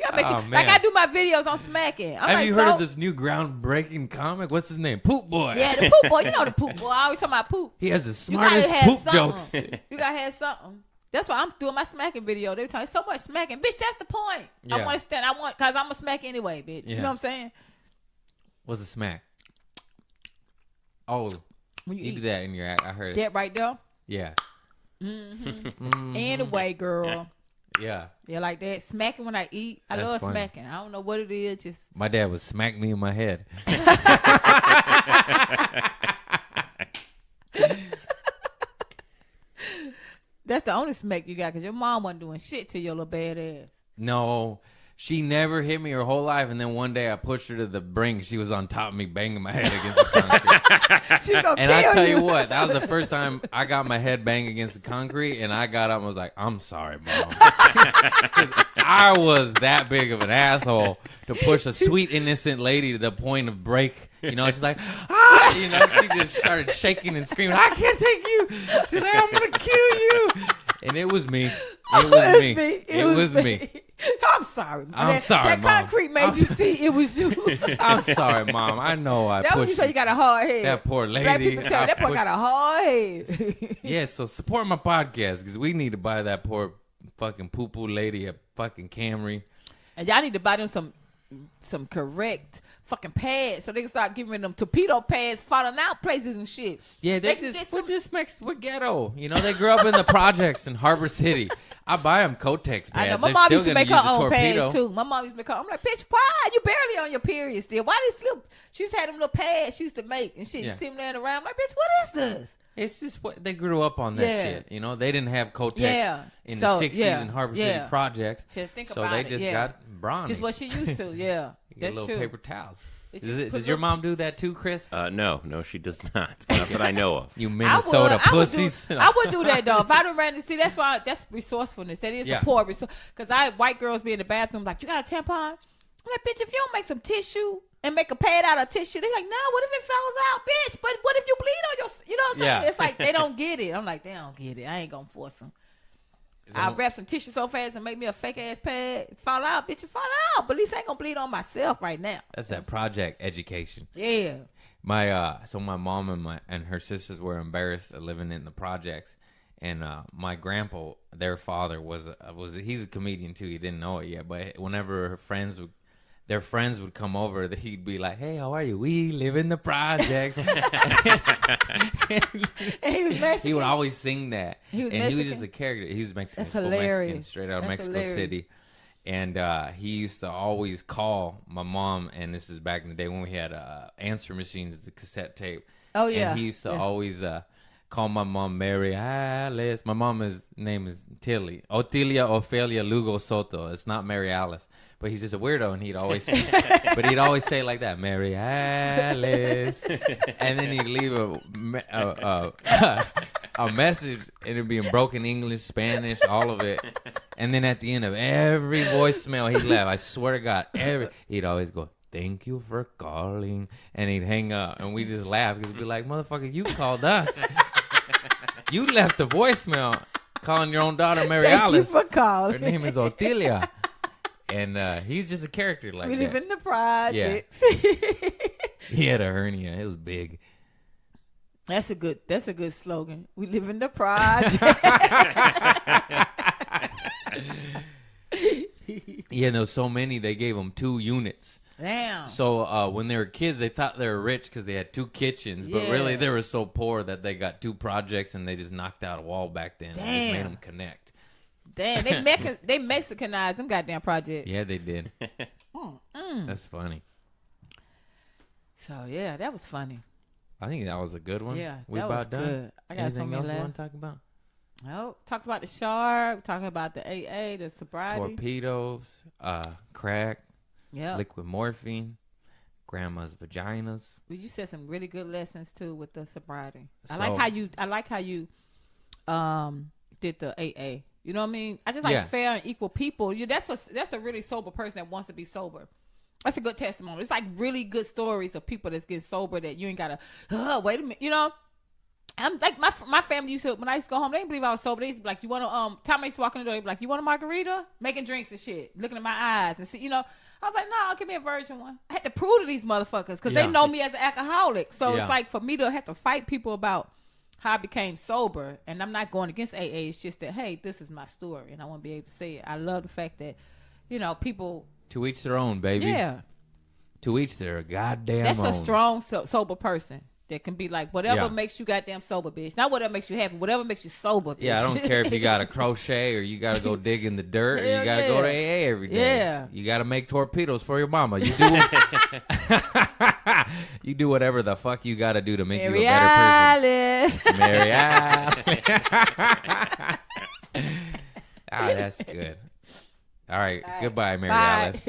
gotta make it, like I do my videos on smacking.
Have you heard of this new groundbreaking comic? What's his name? Poop Boy.
Yeah, the poop boy. You know the poop boy. I always talk about poop.
He has the smartest poop jokes.
You gotta have something. That's why I'm doing my smacking video. They're telling so much smacking, bitch. That's the point. Yeah. I want to stand. Cause I'm a smack anyway, bitch. You know what I'm saying? What's
a smack? Oh, when you do that in your act. I heard it.
That right there?
Yeah.
Anyway, girl.
Yeah.
Yeah, like that. Smacking when I eat. I love smacking. I don't know what it is. Just
my dad would smack me in my head.
That's the only smack you got because your mom wasn't doing shit to your little bad ass.
No. She never hit me her whole life, and then one day I pushed her to the brink. She was on top of me, banging my head against the concrete.
She gonna
and I tell you what, that was the first time I got my head banged against the concrete, and I got up and was like, "I'm sorry, Mom," because I was that big of an asshole to push a sweet, innocent lady to the point of break. She's like, she just started shaking and screaming, "I can't take you!" She's like, "I'm gonna kill you!" And it was me. It was me.
I'm sorry.
I'm sorry,
that
Mom.
Concrete made you see it was you.
I'm sorry, Mom. I know I pushed you.
That when you say you got a hard head.
That poor lady.
Black people tell that poor got a hard head.
Yeah, so support my podcast because we need to buy that poor fucking poo-poo lady a fucking Camry.
And y'all need to buy them some correct fucking pads so they can start giving them torpedo pads falling out places and shit.
Yeah, we're ghetto. They grew up in the projects in Harbor City. I buy them Kotex pads.
I know. My mom used to make her own pads too. My mom used to make her. I'm like, bitch, why? You barely on your period still. Why this little? She just had them little pads she used to make and shit. Yeah. See them laying around. I'm like, bitch, what is this?
It's just what they grew up on that shit. They didn't have Kotex in the 60s in Harbor City projects.
Just think
so
about
they just got brawny.
Just what she used to. Yeah,
that's little true. Paper towels. Does your mom do that too, Chris?
No, she does not. Not that I know of.
You Minnesota pussies.
I would do that though. If I done ran to see, that's resourcefulness. That is a poor resource. Because white girls be in the bathroom like, you got a tampon? I'm like, bitch, if you don't make some tissue and make a pad out of tissue, they're like, no, what if it falls out, bitch? But what if you bleed on your, you know what I'm saying? Yeah. It's like they don't get it. I'm like, they don't get it. I ain't gonna force them. I'll wrap some tissue so fast and make me a fake ass pad. Fall out, bitch, it fall out. But at least I ain't gonna bleed on myself right now.
That's that project education.
Yeah.
My mom and her sisters were embarrassed of living in the projects, and my grandpa, their father he's a comedian too. He didn't know it yet, but whenever their friends would come over, he'd be like, "Hey, how are you? We live in the project."
And he was Mexican.
He would always sing that.
He was
just a character. He was Mexican.
That's hilarious.
Mexican, straight out of Mexico City. And he used to always call my mom, and this is back in the day when we had answer machines, the cassette tape.
Oh, yeah.
And he used to always call my mom Mary Alice. My mom's name is Tilly. Otilia Ophelia Lugo Soto. It's not Mary Alice. But he's just a weirdo, and he'd always say like that, Mary Alice. And then he'd leave a message, and it'd be in broken English, Spanish, all of it. And then at the end of every voicemail he left, I swear to God, he'd always go, thank you for calling. And he'd hang up, and we just laugh. He'd be like, motherfucker, you called us. You left a voicemail calling your own daughter Mary Alice.
Thank you for calling.
Her name is Otilia. And he's just a character like that.
We live in the projects.
Yeah. He had a hernia. It was big.
That's a good slogan. We live in the projects.
Yeah, there was so many. They gave them 2 units.
Damn.
So when they were kids, they thought they were rich because they had 2 kitchens. But really, they were so poor that they got 2 projects, and they just knocked out a wall back then.
Damn.
And just made them connect.
Damn, they Mexicanized them goddamn projects.
Yeah, they did. That's funny.
So yeah, that was funny.
I think that was a good one.
Yeah,
we
that
about
was
done.
good. I got
Anything
so
else
many
you want to talk about?
Oh, talked about the shark. Talking about the AA, the sobriety,
torpedoes, crack,
yeah,
liquid morphine, grandma's vaginas.
Well, you said some really good lessons too with the sobriety. I
So-
like how you did the AA. You know what I mean? I just like fair and equal people. That's a really sober person that wants to be sober. That's a good testimony. It's like really good stories of people that's getting sober that you ain't gotta wait a minute. You know, I'm like my family used to, when I used to go home, they didn't believe I was sober. They used to be like, you want to Tom used to walk in the door, he'd be like, you want a margarita? Making drinks and shit, looking in my eyes and see, you know. I was like, no, give me a virgin one. I had to prove to these motherfuckers because they know me as an alcoholic. So it's like for me to have to fight people about how I became sober, and I'm not going against AA. It's just that, hey, this is my story, and I want to be able to say it. I love the fact that, you know, people.
To each their own, baby.
Yeah.
To each their goddamn
That's
own.
a strong, sober person that can be like, whatever makes you goddamn sober, bitch. Not whatever makes you happy, whatever makes you sober, bitch.
Yeah, I don't care if you got to crochet or you got to go dig in the dirt or you got to go to AA every day. Yeah. You got to make torpedoes for your mama. You do you do whatever the fuck you got to do to make you a better person. Mary Alice. Ah, that's good. All right. Goodbye, Mary Alice.